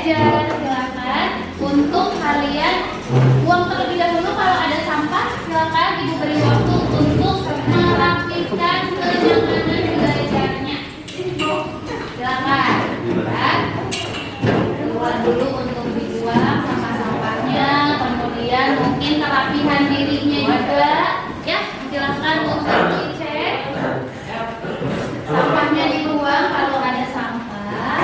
belajar. Silakan untuk kalian buang terlebih dahulu kalau ada sampah. Silakan ibu beri waktu untuk merapikan kenyamanan belajarnya. Silakan. Ya. Keluar dulu untuk dibuang sampah-sampahnya, kemudian mungkin kerapihan dirinya juga. Ya, silakan untuk dicek. Sampahnya dibuang kalau ada sampah.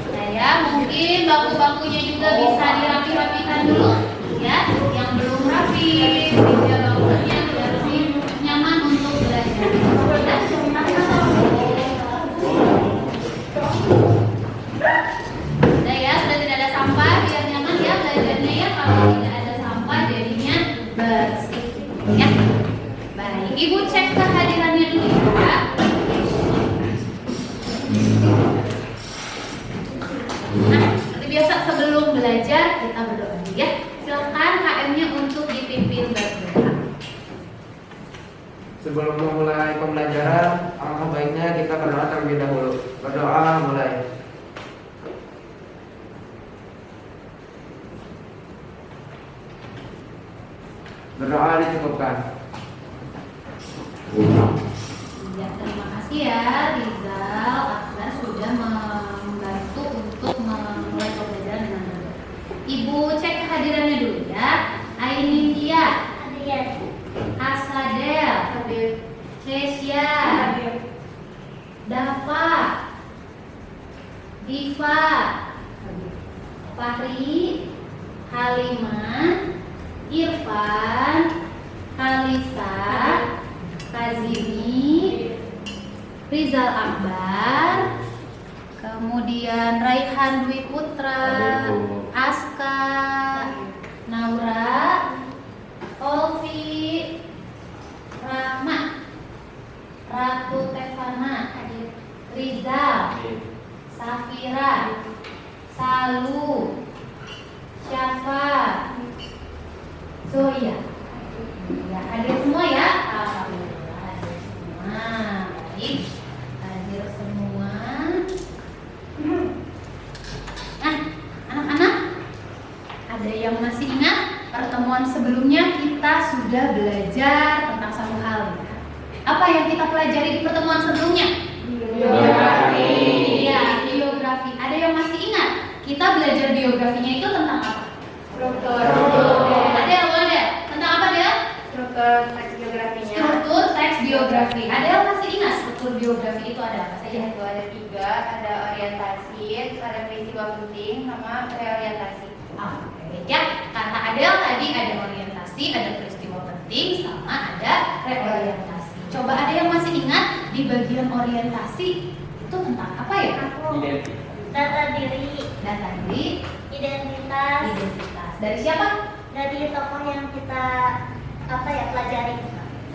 Nah ya, mungkin bangku-bangkunya juga bisa dirapi-rapikan dulu. Ya, yang belum rapi, meja bangkunya biar lebih nyaman untuk belajar. Nah ya, sudah tidak ada sampah, biar nyaman ya belajarnya ya. Kalau tidak ada sampah jadinya bersih. Ya, baik. Ibu cek kehadirannya dulu ya. Nah, seperti biasa sebelum belajar kita berdoa ya. Silakan KM-nya untuk dipimpin berdoa. Sebelum memulai pembelajaran, alangkah baiknya kita berdoa terlebih dahulu. Berdoa mulai. Berdoa dicukupkan. Ya, terima kasih ya Rizal Akbar sudah membantu untuk memulai pembelajaran dengan berdoa. Ibu cek kehadirannya dulu ya. Ainintia, Asadel, Cesia, Dava, Diva, Fahri, Halimah, Irfan, Kalisa, Kazimi, Rizal Akbar, kemudian Raihan Dwi Putra, Aska, Naura, Olvi, Rahma, Ratu Tevana, Rizal, Safira, Salu, Syafa, Zoya. Ya, hadir semua ya. Alhamdulillah hadir semua. Baik, hadir semua. Nah, anak-anak, ada yang masih ingat pertemuan sebelumnya kita sudah belajar tentang satu hal ya. Apa yang kita pelajari di pertemuan sebelumnya? Biografi. Ya, biografi. Ada yang masih ingat? Kita belajar biografinya itu tentang apa? Struktur. Ada tentang apa dia? Struktur teks biografinya. Struktur teks biografi. Ada yang masih ingat struktur biografi itu ada apa saja? Itu ada 3, ada orientasi, terus ada peristiwa penting, sama reorientasi. Oke, ya. Kata Adel tadi ada orientasi, ada peristiwa penting, sama ada reorientasi. Coba ada yang masih ingat di bagian orientasi itu tentang apa ya? Data diri, Identitas. Dari siapa? dari tokoh yang kita pelajari.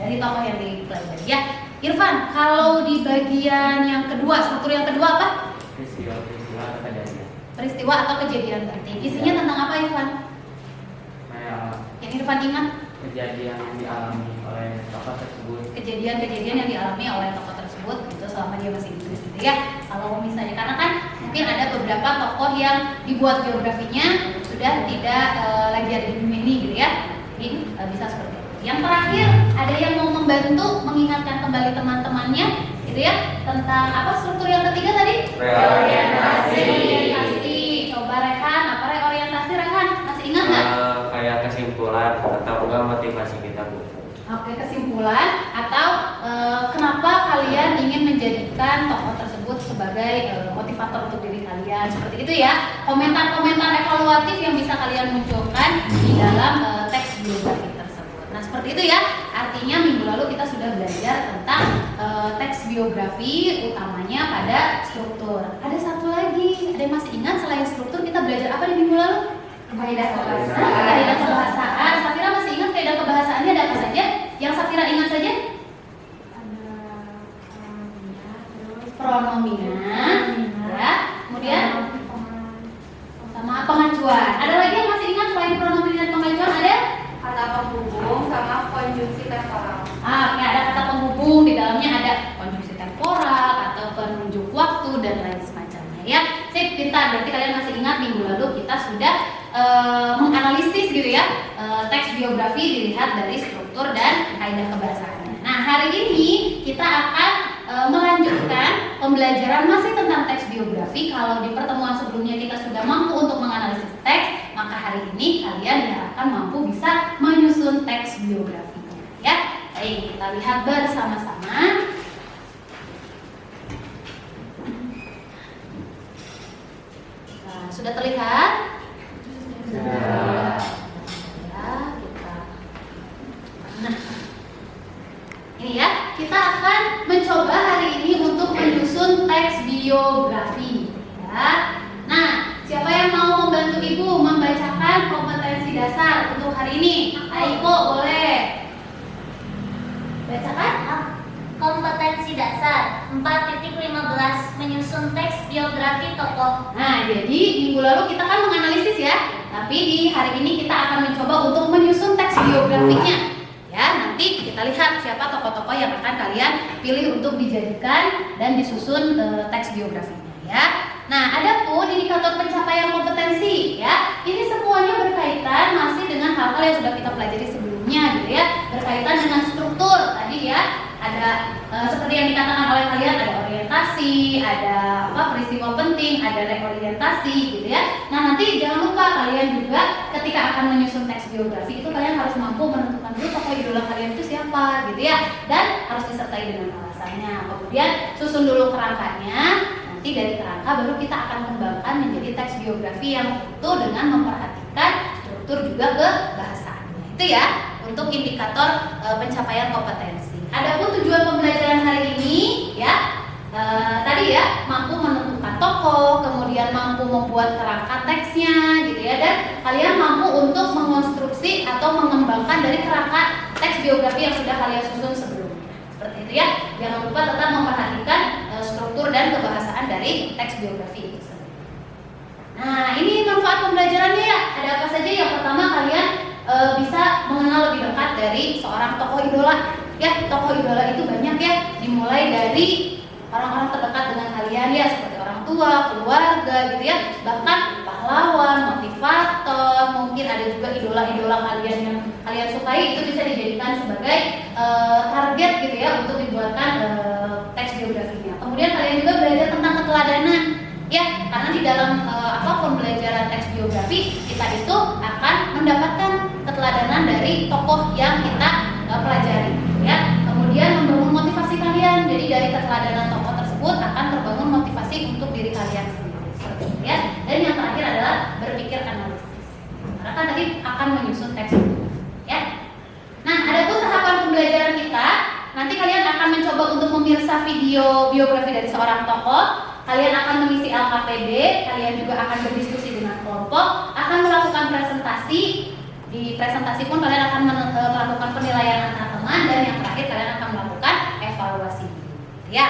Dari tokoh yang dipelajari. Ya, Irfan, kalau di bagian yang kedua, struktur yang kedua apa? Peristiwa atau kejadian. Peristiwa atau kejadian penting. Isinya tentang apa, Irfan? Yang Irfan ingat? Kejadian yang dialami oleh tokoh tersebut. Kejadian-kejadian yang dialami oleh tokoh tersebut gitu selama dia masih hidup gitu ya. Kalau misalnya karena kan mungkin ada beberapa tokoh yang dibuat biografinya sudah tidak lagi ada di dunia ini gitu ya. Mungkin bisa seperti itu. Yang terakhir ada yang mau membantu mengingatkan kembali teman-temannya gitu ya tentang apa struktur yang ketiga tadi? Reorientasi. Coba Rehan, apa reorientasi Rehan? Masih ingat nggak? Kayak kesimpulan atau enggak motivasi kita, Bu. Oke, kesimpulan atau kenapa kalian ingin menjadikan tokoh tersebut sebagai motivator untuk diri kalian seperti itu ya. Komentar-komentar evaluatif yang bisa kalian munculkan di dalam teks biografi tersebut. Nah seperti itu ya. Artinya minggu lalu kita sudah belajar tentang teks biografi utamanya pada struktur. Ada satu lagi, ada yang masih ingat selain struktur kita belajar apa di minggu lalu? Kaidah kebahasaan. Safira masih ingat kaidah kebahasaannya ada apa saja? Yang Safira ingat saja? Pronomina, ya. Kemudian sama pengacuan. Ada lagi yang masih ingat selain pronomina dan pengacuan ada? Kata penghubung sama konjugasi. menganalisis gitu ya teks biografi dilihat dari struktur dan kaidah kebahasaannya. Nah, hari ini kita akan melanjutkan pembelajaran masih tentang teks biografi. Kalau di pertemuan sebelumnya kita sudah mampu untuk menganalisis teks, maka hari ini kalian diharapkan mampu bisa menyusun teks biografi. Ya, baik, kita lihat bersama-sama. Nah, sudah terlihat? Sudah. Ya, kita. Nah, ini ya, kita akan mencoba hari ini untuk menyusun teks biografi. Ya. Nah, siapa yang mau membantu Ibu membacakan kompetensi dasar untuk hari ini? Aiko, boleh. Bacakan. Kompetensi dasar 4.15 menyusun teks biografi tokoh. Nah, jadi minggu lalu kita kan menganalisis ya, tapi di hari ini kita akan mencoba untuk menyusun teks biografinya. Ya, nanti kita lihat siapa tokoh-tokoh yang akan kalian pilih untuk dijadikan dan disusun teks biografinya ya. Nah, ada pun indikator pencapaian kompetensi ya. Ini semuanya berkaitan masih dengan hal-hal yang sudah kita pelajari sebelumnya gitu ya. Berkaitan dengan struktur tadi ya. Ada seperti yang dikatakan oleh kalian, ada orientasi, ada peristiwa penting, ada reorientasi gitu ya. Nah, nanti jangan lupa kalian juga ketika akan menyusun teks biografi itu kalian harus mampu menentukan dulu tokoh idola kalian itu siapa gitu ya, dan harus disertai dengan alasannya. Kemudian susun dulu kerangkanya. Nanti dari kerangka baru kita akan kembangkan menjadi teks biografi yang utuh dengan memperhatikan struktur juga kebahasaannya. Itu ya untuk indikator pencapaian kompetensi. Adapun tujuan pembelajaran hari ini ya tadi ya mampu menentukan tokoh, kemudian mampu membuat kerangka teksnya gitu ya, dan kalian mampu untuk mengonstruksi atau mengembangkan dari kerangka teks biografi yang sudah kalian susun sebelumnya. Seperti itu ya. Jangan lupa tetap memperhatikan struktur dan kebahasaan dari teks biografi itu sendiri. Nah, ini manfaat pembelajarannya ya. Ada apa saja? Yang pertama, kalian bisa mengenal lebih dekat dari seorang tokoh idola. Ya, tokoh idola itu banyak ya, dimulai dari orang-orang terdekat dengan kalian ya, seperti orang tua, keluarga gitu ya, bahkan pahlawan, motivator, mungkin ada juga idola-idola kalian yang kalian sukai, itu bisa dijadikan sebagai target gitu ya untuk dibuatkan teks biografinya. Kemudian kalian juga belajar tentang keteladanan ya, karena di dalam pembelajaran teks biografi kita itu akan mendapatkan keteladanan dari tokoh yang kita pelajari ya. Kemudian membangun motivasi kalian, jadi dari keteladanan tokoh tersebut akan terbangun motivasi untuk diri kalian sendiri seperti itu ya. Dan yang terakhir adalah berpikir analisis, karena kan tadi akan menyusun teks ya. Nah, adapun tahapan pembelajaran kita, nanti kalian akan mencoba untuk memirsa video biografi dari seorang tokoh. Kalian akan mengisi LKPD, kalian juga akan berdiskusi dengan kelompok, akan melakukan presentasi. Di presentasi pun kalian akan melakukan penilaian antar teman, dan yang terakhir kalian akan melakukan evaluasi ya.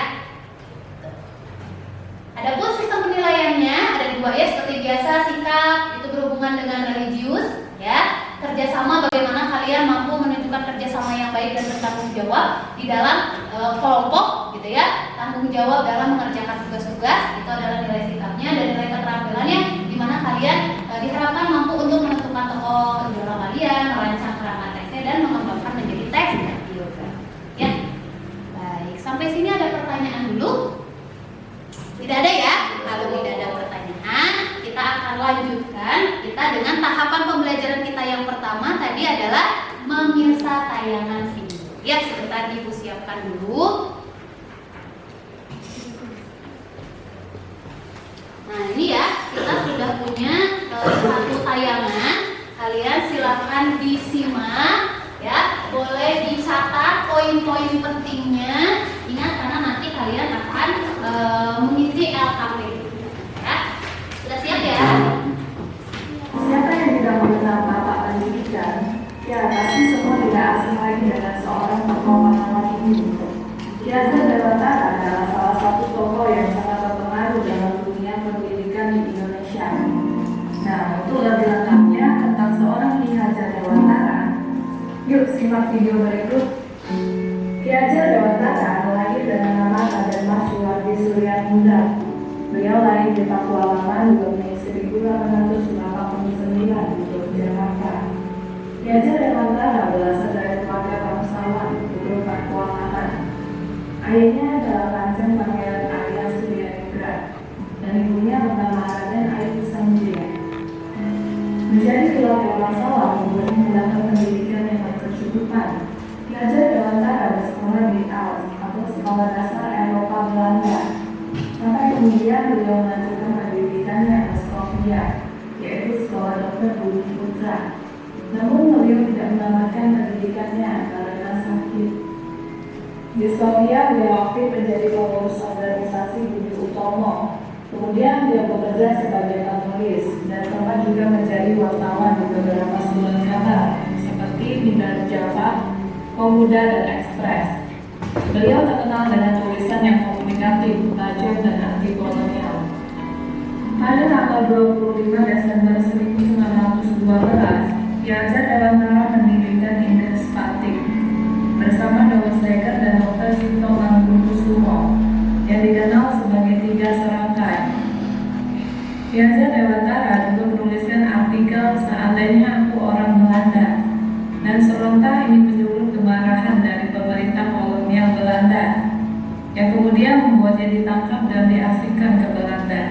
Adapun sistem penilaiannya ada dua ya, seperti biasa sikap itu berhubungan dengan religius ya. Kerjasama, bagaimana kalian mampu menunjukkan kerjasama yang baik dan bertanggung jawab di dalam kelompok gitu ya. Tanggung jawab dalam mengerjakan tugas-tugas itu adalah nilai sikapnya, dan nilai keterampilannya di mana kalian diharapkan mampu untuk menentukan tokoh idola kalian, merancang kerangka teksnya, dan mengembangkan menjadi teks biografi ya. Baik, sampai sini ada pertanyaan dulu? Tidak ada ya? Kalau tidak ada pertanyaan, kita akan lanjutkan kita dengan tahapan pembelajaran kita yang pertama tadi adalah memirsa tayangan video. Ya, sebentar Ibu siapkan dulu. Nah, ini ya, kita sudah punya satu tayangan. Kalian silakan disimak ya, boleh dicatat poin-poin pentingnya. Ingat, karena nanti kalian akan mengisi LKPD ya. Sudah siap ya? Siapa yang tidak mengenal Bapak pendidikan? Ya, pasti semua tidak asing lagi dengan seorang tokoh pahlawan ini. Ki Hajar Dewantara adalah salah satu tokoh yang sangat berpengaruh dalam dunia pendidikan di Indonesia. Nah, itu lebih lengkapnya tentang seorang Ki Hajar Dewantara. Yuk simak video berikut. Ki Hajar Dewantara lahir dengan nama Raden Mas Suwardi Suryatmudha. Beliau lahir di Pakualaman 2 Mei 1889. Yogyakarta. Ki Hajar Dewantara berasal dari keluarga bangsawan berkeluarga kewalahan. Ayahnya adalah Kanjeng Pangeran Arya Suryaningrat dan ibunya bernama Raden Ayu Sanjaya. Menjadi keluarga bangsawan membuatnya mendapat pendidikan yang berkecukupan. Ki Hajar Dewantara bersekolah di ALS atau Sekolah Dasar Eropa Belanda. Sampai kemudian beliau melanjutkan pendidikannya ke Skovia, yaitu Sekolah Dokter Budi Putra. Namun beliau tidak menamatkan pendidikannya karena sakit. Di Skovia beliau aktif menjadi pengurus organisasi Budi Utomo. Kemudian dia bekerja sebagai penulis dan sempat juga menjadi wartawan di beberapa surat kabar seperti Bintang Java, Pemuda dan Ekspres. Beliau terkenal dengan tulisan yang komunikatif, tajam dan anti kolonial. Pada tanggal 25 Desember 1912, Ki Hajar Dewantara mendirikan Indespatik bersama Dr. Steker dan Dr. Sinto Mangkukusumo yang dikenal sebagai Tiga Serangkai. Ki Hajar Dewantara juga menuliskan artikel Seandainya Aku Orang Belanda dan serentak ini menyulut kemarahan dari pemerintah kolonial Belanda yang kemudian membuatnya ditangkap dan diasingkan ke Belanda.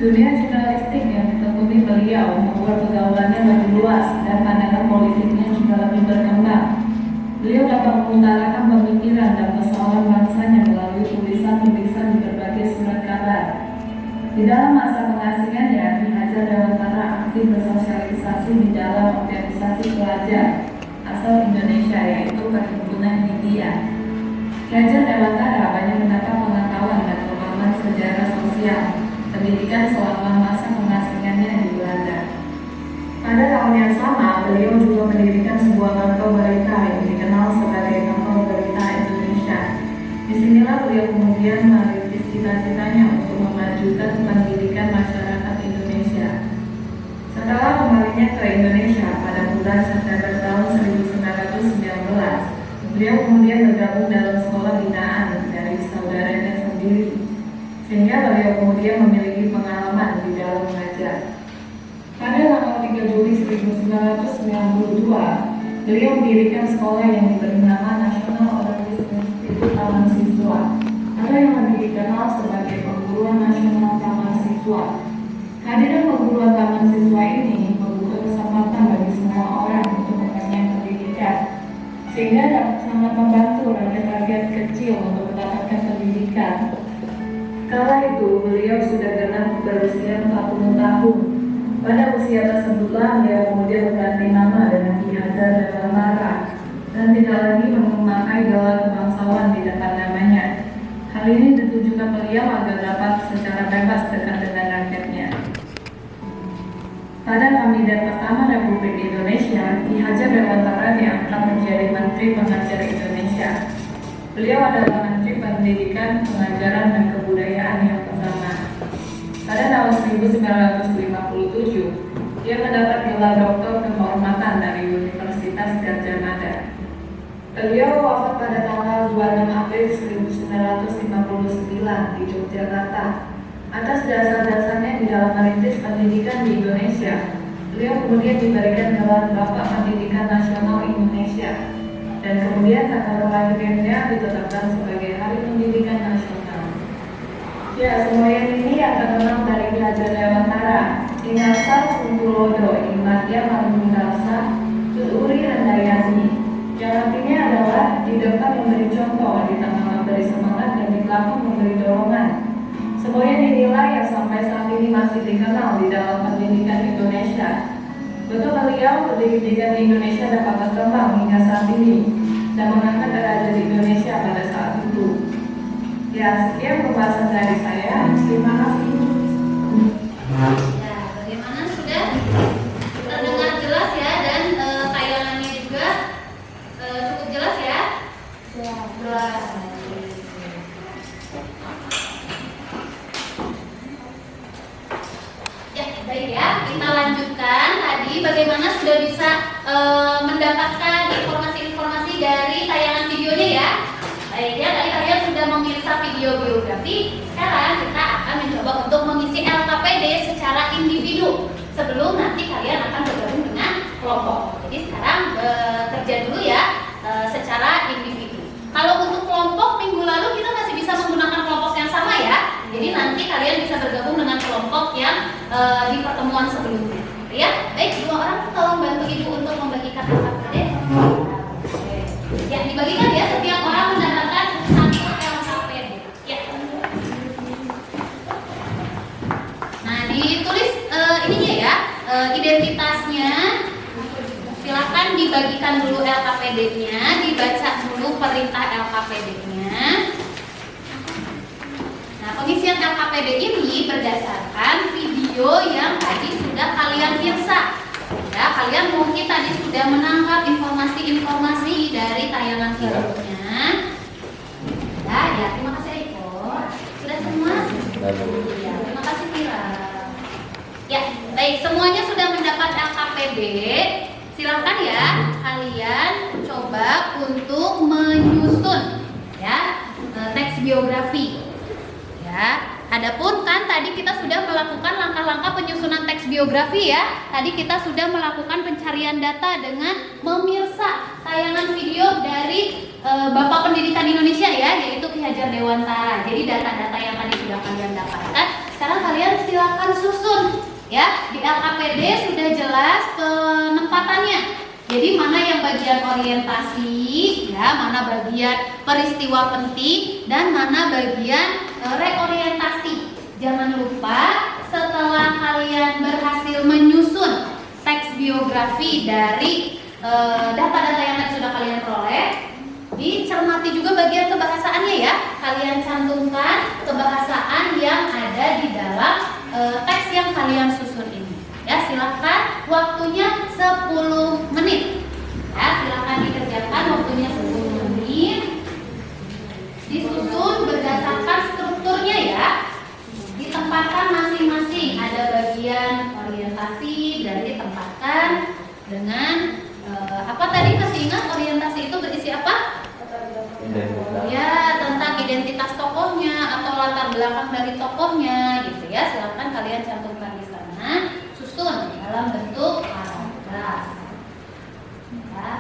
Dunia jurnalistik yang ditekuni beliau membuat pergaulannya lebih luas dan pandangan politiknya juga lebih berkembang. Beliau dapat mengutarakan pemikiran dan persoalan bangsanya melalui tulisan-tulisan di berbagai surat kabar. Di dalam masa pengasingannya, Ki Hajar Dewantara aktif bersosialisasi di dalam organisasi pelajar asal Indonesia yaitu Perhimpunan Hindia. Ki Hajar Dewantara banyak mendapat pengetahuan dan pemahaman sejarah sosial pendidikan selama masa pengasingannya di Belanda. Pada tahun yang sama, beliau juga mendirikan sebuah kantor berita yang dikenal sebagai Kantor Berita Indonesia. Disinilah beliau kemudian merintis cita-citanya untuk memajukan pendidikan masyarakat Indonesia. Setelah kembalinya ke Indonesia pada bulan September tahun 1919, beliau kemudian bergabung dalam sekolah binaan dari saudaranya sendiri, sehingga beliau kemudian memiliki pengalaman di dalam mengajar. Pada tanggal 3 Juli 1992, beliau mendirikan sekolah yang diberi nama National Order Institute Taman Siswa, atau yang lebih dikenal sebagai Perguruan Nasional Taman Siswa. Kehadiran perguruan taman siswa ini membuka kesempatan bagi semua orang untuk mengenyam pendidikan, sehingga dapat sangat membantu rakyat-rakyat kecil untuk mendapatkan pendidikan. Kala itu beliau sudah genap berusia 40 tahun. Pada usia tersebutlah beliau kemudian berganti nama dengan Ki Hajar Dewantara dan tidak lagi memakai gelar kebangsawan di depan namanya. Hal ini ditujukan beliau agar dapat secara bebas dekat dengan rakyatnya. Pada Kabinet pertama Republik Indonesia, Ki Hajar Dewantara diangkat menjadi Menteri Pengajar Indonesia. Beliau adalah Menteri Pendidikan, Pengajaran dan Kebudayaan yang pertama. Pada tahun 1957, dia mendapat gelar doktor kehormatan dari Universitas Gadjah Mada. Beliau wafat pada tanggal 26 April 1959 di Yogyakarta. Atas dasar-dasarnya di dalam merintis pendidikan di Indonesia, beliau kemudian diberikan gelar Bapak Pendidikan Nasional Indonesia, dan kemudian tanggal lahirnya ditetapkan sebagai Hari Pendidikan Nasional. Ya, semua yang ini yang terkenal dari Ki Hajar Dewantara. Inasa Suntulodo, Imatia Manunggalsa, Tuturi Handayani, yang artinya adalah di depan memberi contoh, di tengah memberi semangat, dan di belakang memberi dorongan. Semuanya dinilai yang sampai saat ini masih dikenal di dalam pendidikan Indonesia. Bentuk beliau, pendidikan di Indonesia dapat berkembang hingga saat ini dan mengangkat derajat Indonesia pada saat itu. Ya, sekian pembahasan dari saya. Terima kasih. Ya, bagaimana sudah terdengar jelas ya, dan tayangannya juga cukup jelas ya? Jelas. Ya, baik ya, kita lanjutkan. Tadi bagaimana sudah bisa mendapatkan informasi-informasi dari tayangan videonya ya? Baik ya, tadi kalian sudah memirsa video biografi. Sekarang kita akan mencoba untuk mengisi LKPD secara individu sebelum nanti kalian akan kelompok. Jadi sekarang kerja dulu ya secara individu. Kalau untuk kelompok minggu lalu kita masih bisa menggunakan kelompok yang sama ya. Jadi nanti kalian bisa bergabung dengan kelompok yang di pertemuan sebelumnya. Ya, baik, 2 orang tolong bantu ibu untuk membagikan LKPD. Ya, dibagikan ya, setiap orang mendapatkan 1 LKPD. Ya. Nah, ditulis ininya ya, identitasnya. Silakan dibagikan dulu LKPD-nya, dibaca dulu perintah LKPD-nya. Nah, pengisian LKPD ini berdasarkan video yang tadi sudah kalian pirsa. Ya, kalian mungkin tadi sudah menangkap informasi-informasi dari tayangan videonya. Ya, terima kasih Eko. Sudah semua? Ya, terima kasih Kira. Ya, baik, semuanya sudah mendapat LKPD. Silakan ya, kalian coba untuk menyusun ya teks biografi. Ya, adapun kan tadi kita sudah melakukan langkah-langkah penyusunan teks biografi ya. Tadi kita sudah melakukan pencarian data dengan memirsa tayangan video dari Bapak Pendidikan Indonesia ya, yaitu Ki Hajar Dewantara. Jadi data-data yang tadi sudah kalian dapatkan, sekarang kalian silakan susun ya. Di LKPD sudah jelas penempatannya. Jadi mana yang bagian orientasi, ya, mana bagian peristiwa penting, dan mana bagian reorientasi. Jangan lupa setelah kalian berhasil menyusun teks biografi dari data-data yang tadi sudah kalian peroleh, dicermati juga bagian kebahasaannya ya. Kalian cantumkan kebahasaan yang ada di dalam teks yang kalian susun ini. Ya, silakan waktunya 10 menit. Ya, silakan dikerjakan waktunya 10 menit. Disusun berdasarkan strukturnya ya. Ditempatkan masing-masing. Ada bagian orientasi, berarti ditempatkan dengan apa tadi masih ingat orientasi itu berisi apa? Ya, tentang identitas tokohnya atau latar belakang dari tokohnya gitu ya. Silakan kalian cantumkan di sana. Susun dalam bentuk paragraf. Ya.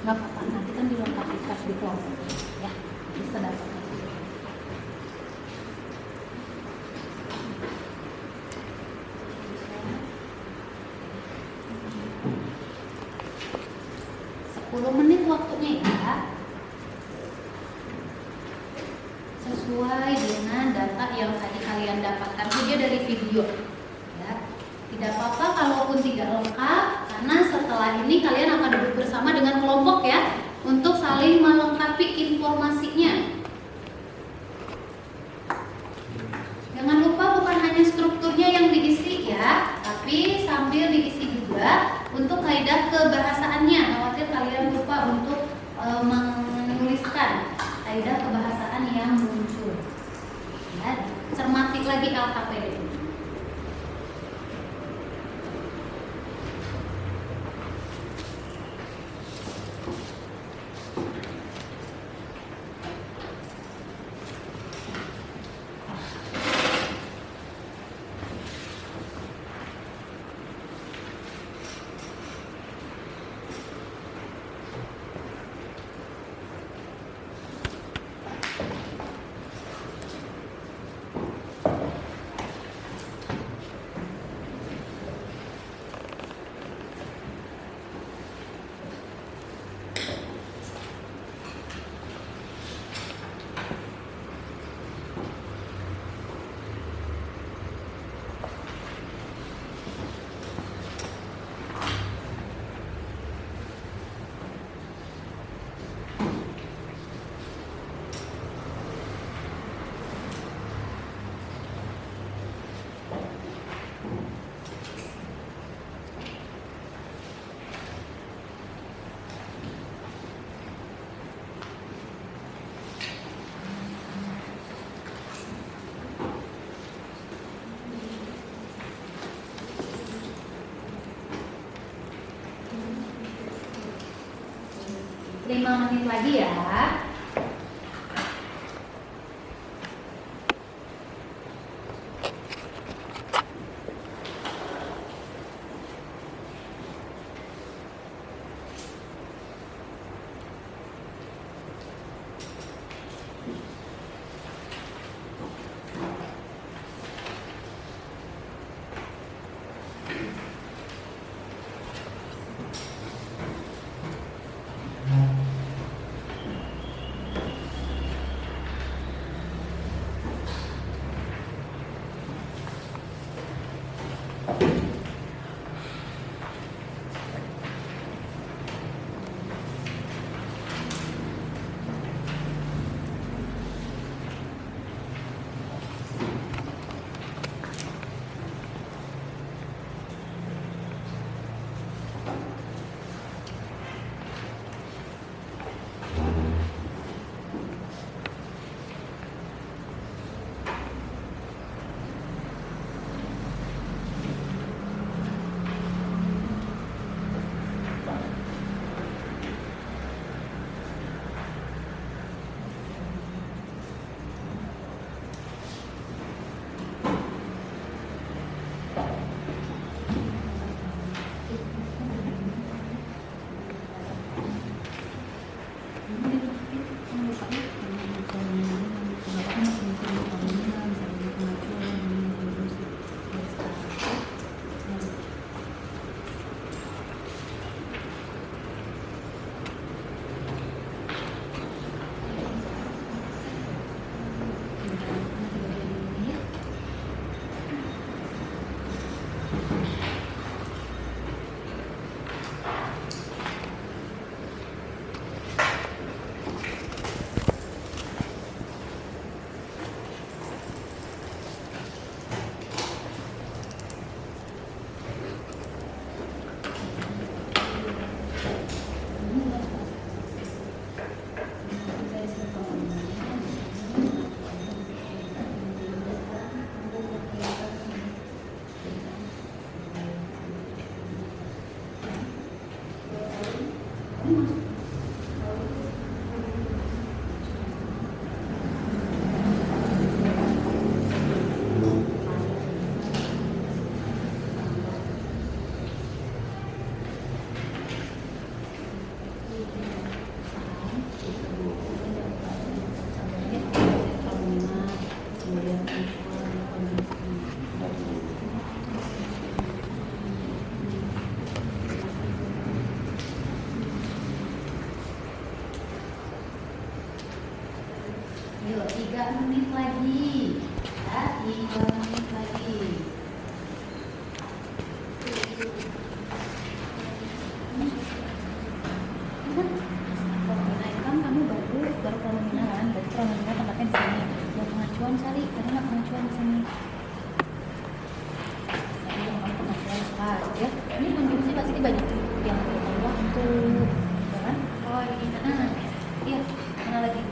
nggak apa-apa, nanti kan dilengkapi pas di kelompok ya, bisa dapat. Menit waktunya ya, sesuai dengan data yang tadi kalian dapatkan saja dari video ya. Tidak apa-apa kalaupun tidak lengkap, karena setelah ini kalian akan duduk bersama dengan kelompok ya, untuk saling melengkapi informasinya. Jangan lupa bukan hanya strukturnya yang diisi ya, tapi sambil diisi juga untuk kaidah kebahasaannya. Khawatir kalian lupa untuk menuliskan kaidah kebahasaan yang muncul ya. Cermati lagi LKPD ini. Lima menit lagi ya. Ayo, 3 menit lagi. Ya, 3 menit lagi. Kan kamu baru pronominal, berarti pronominal tempatnya di sini. Yang pengacuan cari, karena nggak pengacuan di sini. Ya, ini konjungsi pasti banyak yang bertambah waktu, ya kan? Oh ini, iya, mana lagi?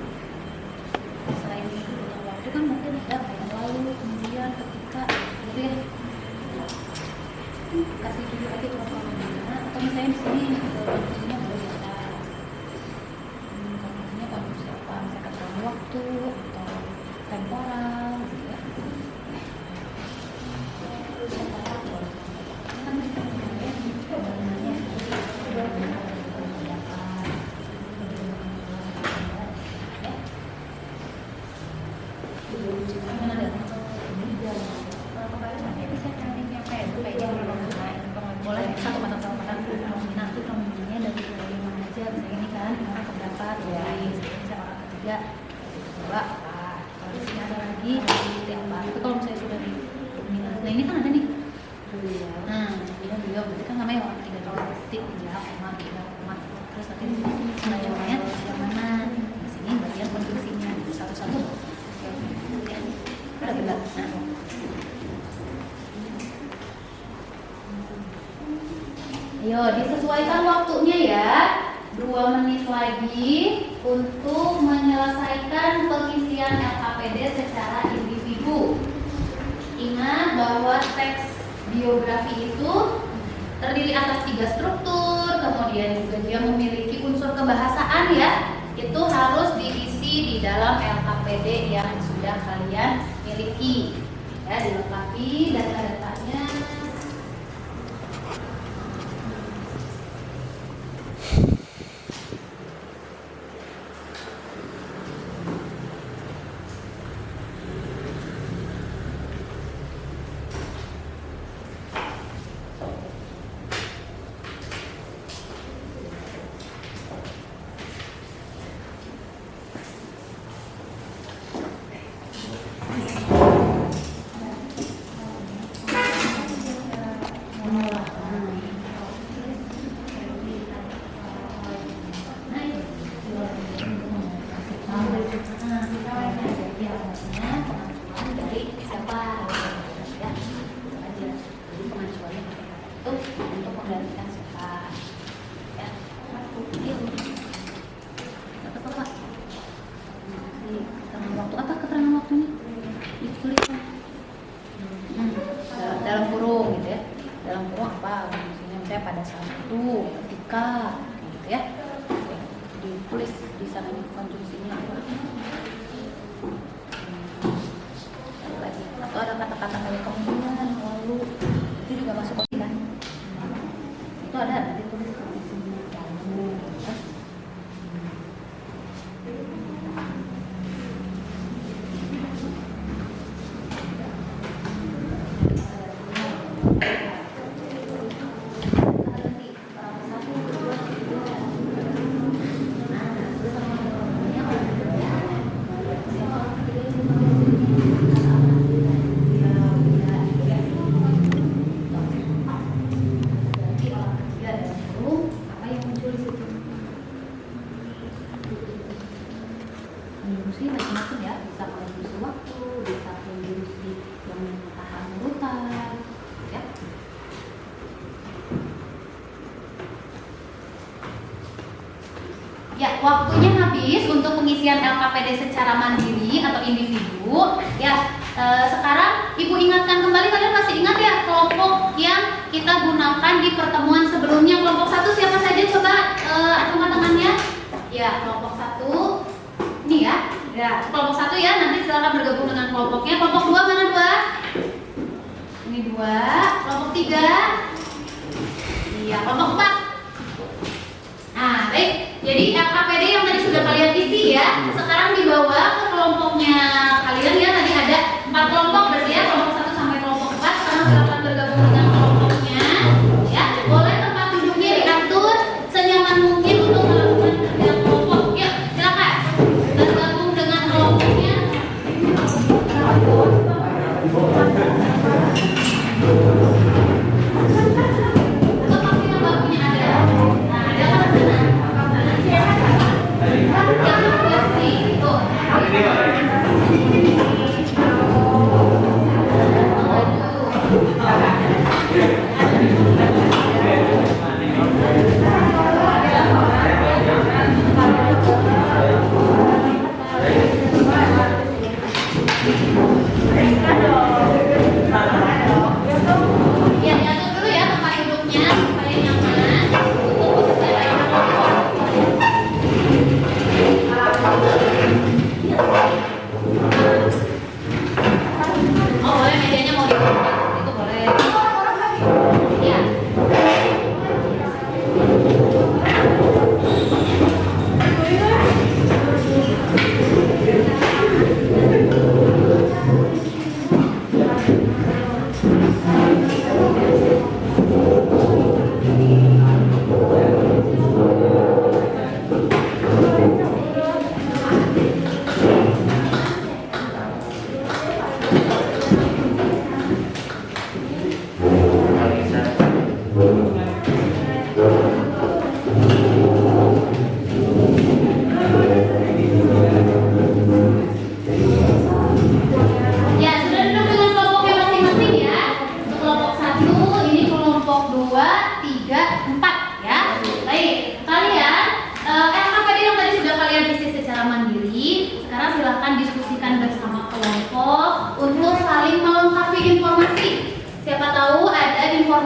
Selain itu banyak waktu kan mungkin ada kaitan lalu, kemudian, ketika, gitu ya. Kasih tunjuk lagi tuh pronominal, atau misalnya di sini konjungsinya boleh di atas. Konjungsinya konjungsi apa? Misalnya keterangan waktu atau temporal, gitu ya. Boleh satu mata pronominal itu pronominalnya dari mana aja, misalnya ini kan orang keberapa, dari misalnya orang ketiga, kedua apa, kalau di sini ada lagi dari apa. Tapi kalau misalnya sudah di pronominal, nah ini kan ada nih. Nah, dia beliau berarti kan namanya orang ketiga juga, titik, tiga, koma, terus nanti di sini pengacuannya yang mana, di sini bagian konjungsinya satu-satu. Ya, udah benar. Nah. Ayo, disesuaikan waktunya ya. 2 menit lagi untuk menyelesaikan pengisian LKPD secara individu. Ingat bahwa teks biografi itu terdiri atas 3 struktur, kemudian juga dia memiliki unsur kebahasaan ya. Itu harus diisi di dalam LKPD yang sudah kalian miliki. Ya, dilengkapi data-datanya. Dalam kurung gitu ya, dalam kurung apa misalnya pada saat itu, ketika gitu ya, ditulis di sana konjungsinya apa lagi, atau ada kata-kata kayak kemudian, lalu, itu juga masuk ke kan, itu ada ditulis di sini lalu ya. Konjungsi macam-macam ya, bisa konjungsi waktu, bisa konjungsi yang menyatakan urutan, ya. Ya, waktunya habis untuk pengisian LKPD secara mandiri atau individu. Ya, sekarang Ibu ingatkan kembali, kalian masih ingat ya kelompok yang kita gunakan di pertemuan sebelumnya? Kelompok 1 siapa saja? Coba acungkan tangannya. Ya, kelompok 1. Ini ya, kelompok 1 ya, nanti silakan bergabung dengan kelompoknya. Kelompok 2 mana 2? Ini 2. Kelompok 3? Iya, kelompok 4. Nah, baik. Jadi LKPD yang tadi sudah kalian isi ya, sekarang dibawa ke kelompoknya kalian ya. Tadi ada 4 kelompok berarti ya, kelompok 1 sampai kelompok 4. Sekarang silakan bergabung dengan kelompoknya. Ya, boleh tempat duduknya diatur senyaman mungkin untuk melakukan kerja kelompok. Yuk, silakan bergabung dengan kelompoknya.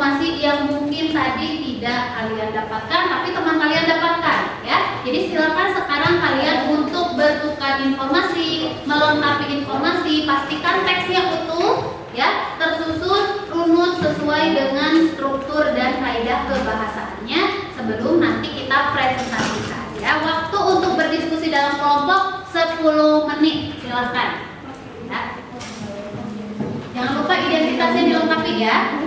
informasi yang mungkin tadi tidak kalian dapatkan tapi teman kalian dapatkan ya. Jadi silakan sekarang kalian untuk bertukar informasi, melengkapi informasi, pastikan teksnya utuh ya, tersusun runut sesuai dengan struktur dan kaidah kebahasaannya sebelum nanti kita presentasikan ya. Waktu untuk berdiskusi dalam kelompok 10 menit, silahkan ya. Jangan lupa identitasnya dilengkapi ya.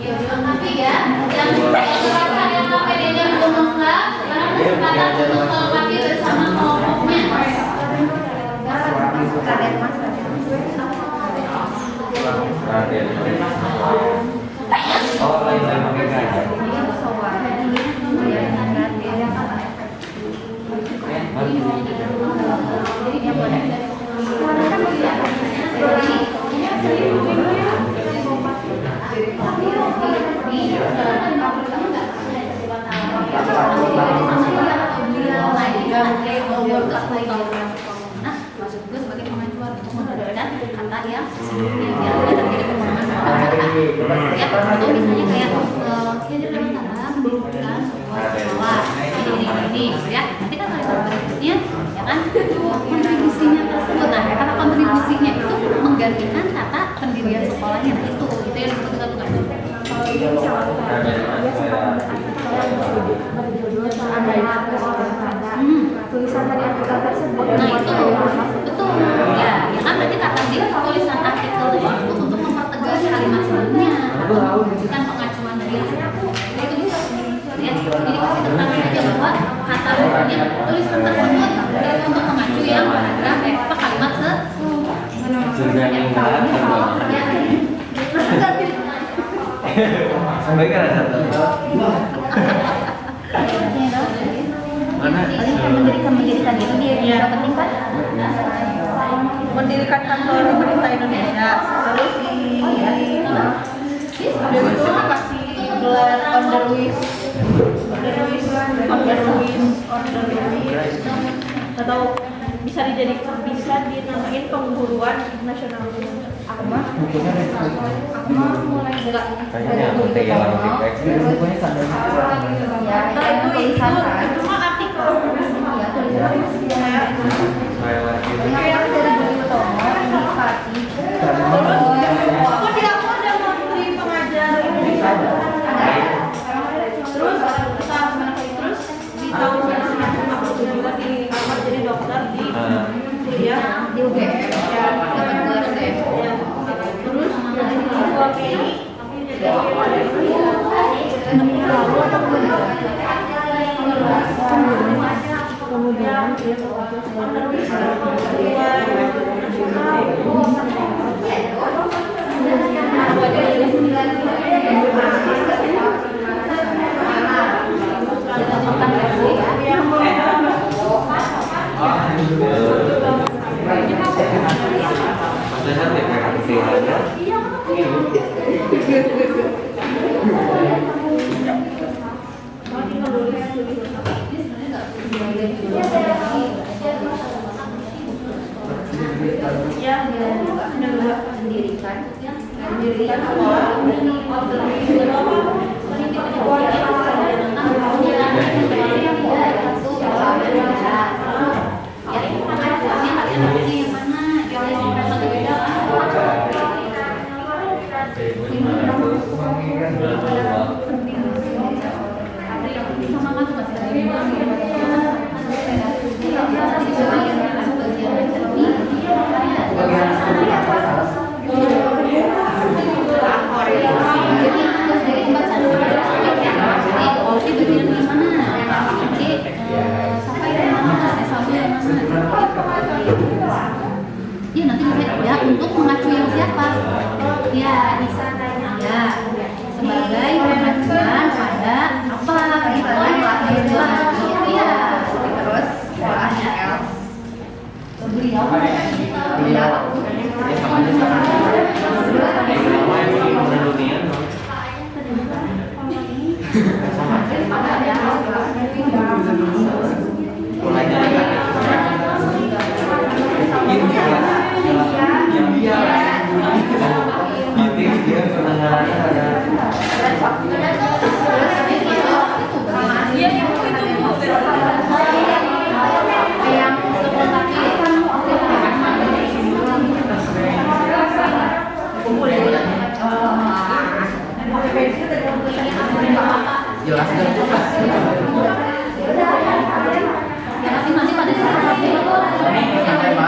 Ya, dilengkapi ya. Yang silahkan yang KPD-nya belum lengkap, sekarang kesempatan untuk melengkapi bersama kelompoknya. Oh, lain pakai kaca. Nah, maksud gue sebagai pengajuan untuk mengadakan kata yang sebelumnya biar tidak terjadi pemahaman kata-kata ya, atau misalnya kayak jadi antara menunjukkan sebuah masalah ini ya. Nanti kan kalimat berikutnya ya kan kontribusinya tersebut. Nah, kata kontribusinya itu menggantikan kata pendirian sekolahnya. Nah, itu yang disebut dengan pengajuan. Tulisan dari artikel tersebut. Nah itu betul ya, ya kan tadi kata sih tulisan artikel itu untuk mempertegas kalimat sebelumnya atau menunjukkan pengacuan dari yang sebelumnya. Itu bisa ya. Jadi kasih keterangan aja bahwa kata sebelumnya tulisan tersebut itu untuk mengacu yang paragraf apa kalimat Sampai kan satu. Mendirikan itu dia penting kan? Mendirikan kantor pemerintah Indonesia, terus dia itu kasih gelar on the list atau bisa dinamain pengguruan nasional agama. Mulai enggak Kayaknya aku tinggal langsung teks. Bukunya sadar. Ya, itu mah artikel Saya lagi. aku ada menteri pengajar Indonesia. Terus di tahun 1957 dilamar jadi dokter di kuliah di UGM ya. Terus jadi ketua PI kemudian dia mendirikan ya nanti bisa ya untuk mengacu yang siapa ya di sana ya sebagai pengajuan pada apa gitu ya terus beliau Mulai dari Jelas kan? Ya tapi nanti pada saat itu kalian membagi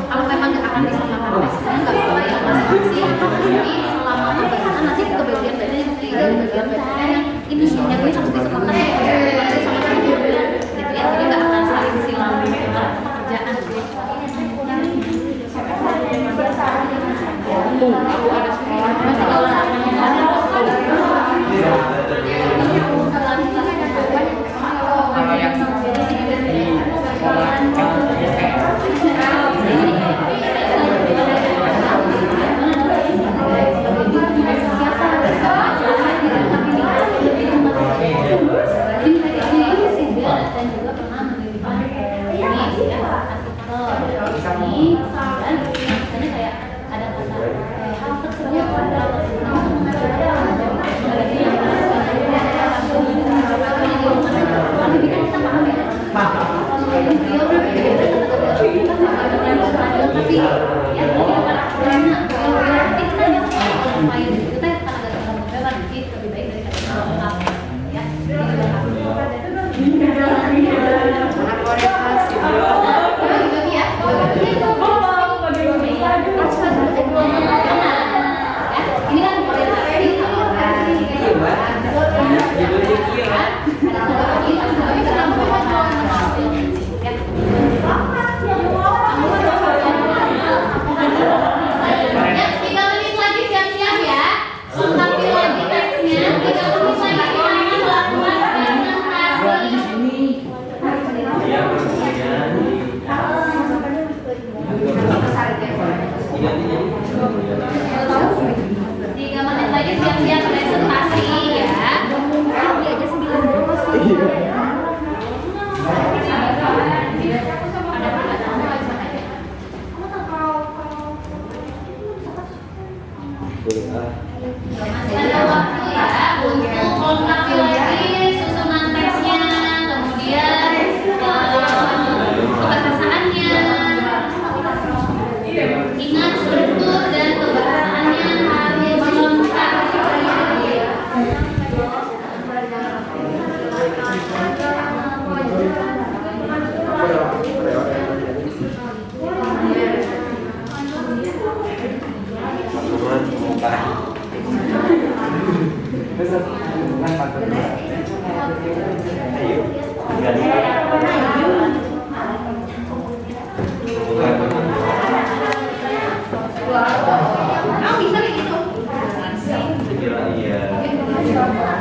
kalau memang akan bisa makan nasinya nggak apa-apa ya masing-masing. Jadi selama perbaikan nanti kebagian badannya bagian badannya yang ini yang harus disepakati gitu ya. Jadi nggak akan saling silang pekerjaan. Aku ada sekolah masih kalau ada waktu ya untuk melengkapi lagi susunan teksnya, kemudian kebahasaannya. Ingat struktur dan kebahasaannya harus lengkap. Iya.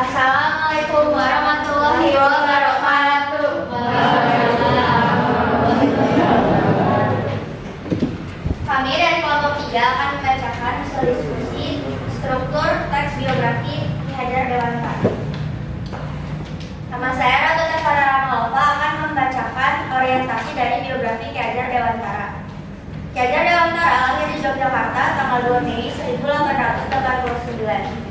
Assalamualaikum warahmatullahi wabarakatuh. Kami dari kelompok 3 akan membacakan diskusi struktur teks biografi Ki Hajar Dewantara. Nama saya Ratu Tefara Ramalova akan membacakan orientasi dari biografi Ki Hajar Dewantara. Ki Hajar Dewantara lahir di Yogyakarta tanggal 2 Mei 1889.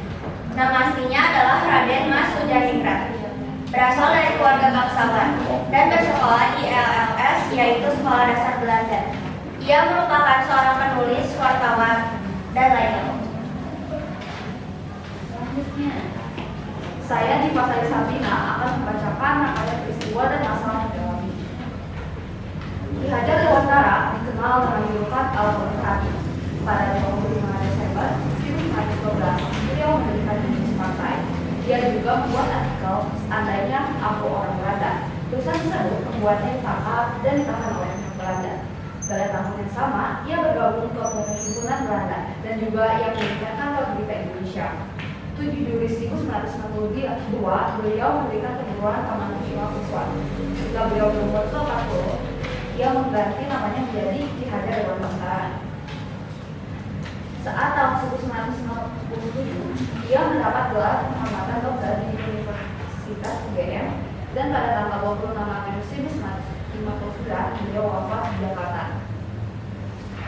Nama aslinya adalah Raden Mas Hujaningrat. Berasal dari keluarga bangsawan dan bersekolah di LLS, yaitu Sekolah Dasar Belanda. Ia merupakan seorang penulis, wartawan, dan lainnya. Saya Diva Sari Sabina akan membacakan rangkaian peristiwa dan masalah yang dialami. Ki Hajar Dewantara dikenal dengan julukan Al-Qur'an. Pada 25 Desember 1912, beliau mendirikan divisi partai. Dia juga membuat artikel seandainya aku orang Belanda. Tulisan tersebut membuatnya ditangkap dan ditahan oleh pihak Belanda. Pada tahun yang sama, ia bergabung ke Perhimpunan Belanda dan juga ia mendirikan kantor berita Indonesia. 7 Juli 1992, beliau mendirikan perguruan Taman Nasional Siswa. Ketika beliau berumur 40, ia mengganti namanya menjadi Ki Hajar Dewantara. Saat tahun 1957, ia mendapat gelar penghormatan doktor di Universitas UGM dan pada tanggal 26 April 1959, beliau wafat di Jakarta.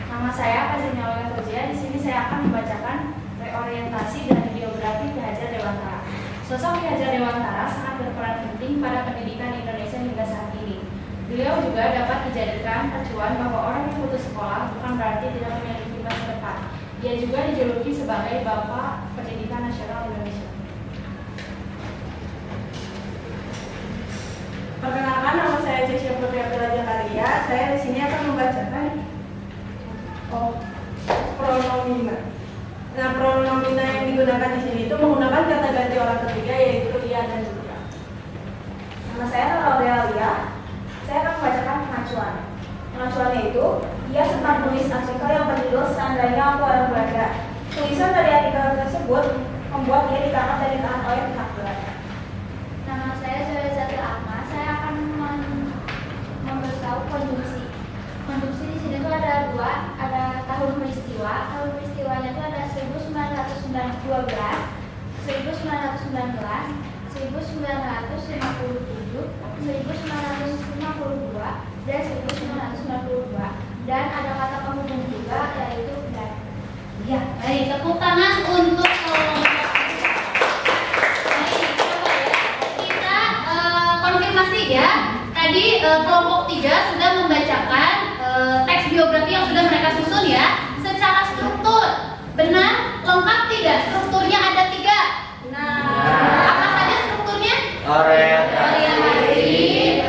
Nama saya Fazilnya Olga Fauzia. Di sini saya akan membacakan reorientasi dari biografi Ki Hajar Dewantara. Sosok Ki Hajar Dewantara sangat berperan penting pada pendidikan Indonesia hingga saat ini. Beliau juga dapat dijadikan acuan bahwa orang yang putus sekolah bukan berarti tidak memiliki masa depan. Dia juga dijuluki sebagai Bapak Pendidikan Nasional Indonesia. Perkenalkan, nama saya Cisya Putri Abdullah Jakaria. Saya di sini akan membacakan pronomina. Nah, pronomina yang digunakan di sini itu menggunakan kata ganti orang ketiga, yaitu ia dan juga. Nama saya Laura Lia. Saya akan membacakan pengacuan. Pengacuannya itu, ia sempat menulis artikel yang berjudul Seandainya Aku Orang Belanda. Tulisan dari artikel tersebut membuat dia ditangkap dan ditahan oleh pihak Belanda. Nama saya Zati Ahmad. Saya akan memberitahu konjungsi. Konjungsi di sini tuh ada dua, ada tahun peristiwa. Tahun peristiwanya itu ada 1912, 1919, 1957, 1952, dan 1992. Dan ada kata penghubung juga, yaitu dan. Ya, baik, tepuk tangan untuk kelompok. Baik, coba ya. Kita konfirmasi ya. Tadi kelompok 3 sudah membacakan teks biografi yang sudah mereka susun ya. Secara struktur, benar? Lengkap tidak? Strukturnya ada 3. Nah, apa saja strukturnya? Orientasi,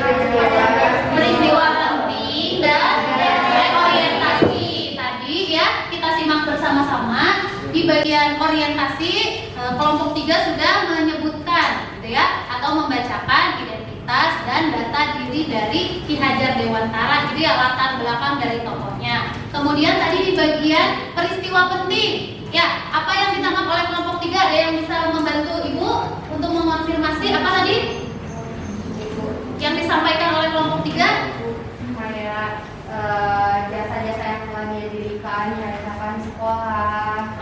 peristiwa penting, dan reorientasi. Tadi ya kita simak bersama-sama. Di bagian orientasi, kelompok 3 sudah menyebutkan gitu ya, atau membacakan identitas dan data diri dari Ki Hajar Dewantara, jadi ya latar belakang dari tokohnya. Kemudian tadi di bagian peristiwa penting, ya apa yang ditangkap oleh kelompok 3? Ada yang bisa membantu Ibu untuk mengonfirmasi apa tadi yang disampaikan oleh kelompok 3? Kayak jasa-jasa yang telah dia dirikan, misalkan sekolah,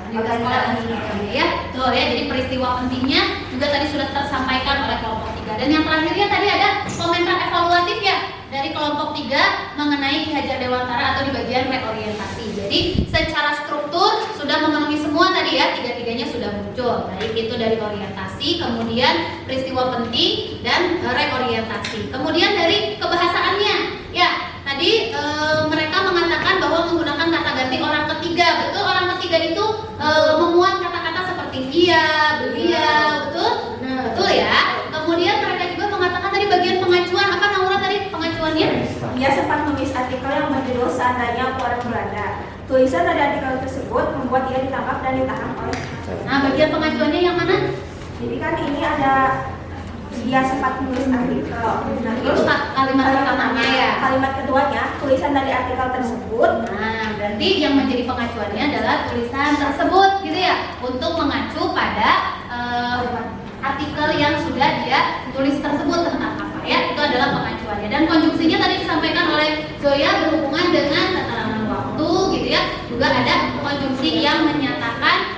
Di sekolah dan sebagainya ya. Tuh ya, jadi peristiwa pentingnya juga tadi sudah tersampaikan oleh kelompok 3. Dan yang terakhirnya tadi ada komentar evaluatif ya dari kelompok 3 mengenai Ki Hajar Dewantara atau di bagian reorientasi. Jadi secara struktur sudah memenuhi semua tadi ya, 3-3-nya sudah muncul. Baik itu dari orientasi, kemudian peristiwa penting dan reorientasi. Kemudian dari kebahasaannya, ya tadi mereka mengatakan bahwa menggunakan kata ganti orang ketiga. Betul, orang ketiga itu memuat kata-kata seperti dia, beliau, betul? Betul ya. Kemudian mereka juga mengatakan tadi bagian pengacuan, apa Naura tadi pengacuannya? Ia sempat menulis artikel yang berjudul Seandainya Aku Orang Belanda. Tulisan dari artikel tersebut membuat ia ditangkap dan ditahan oleh. Nah, bagian pengacuannya yang mana? Jadi kan ini ada dia sempat menulis artikel. Nah, Terus kalimat pertamanya ya. Kalimat keduanya, tulisan dari artikel tersebut. Nah, berarti yang menjadi pengacuannya adalah tulisan tersebut gitu ya, untuk mengacu pada artikel yang sudah dia tulis tersebut tentang apa ya. Itu adalah pengacuannya. Dan konjungsinya tadi disampaikan oleh Zoya berhubungan dengan keterangan waktu gitu ya. Juga ada konjungsi yang menyatakan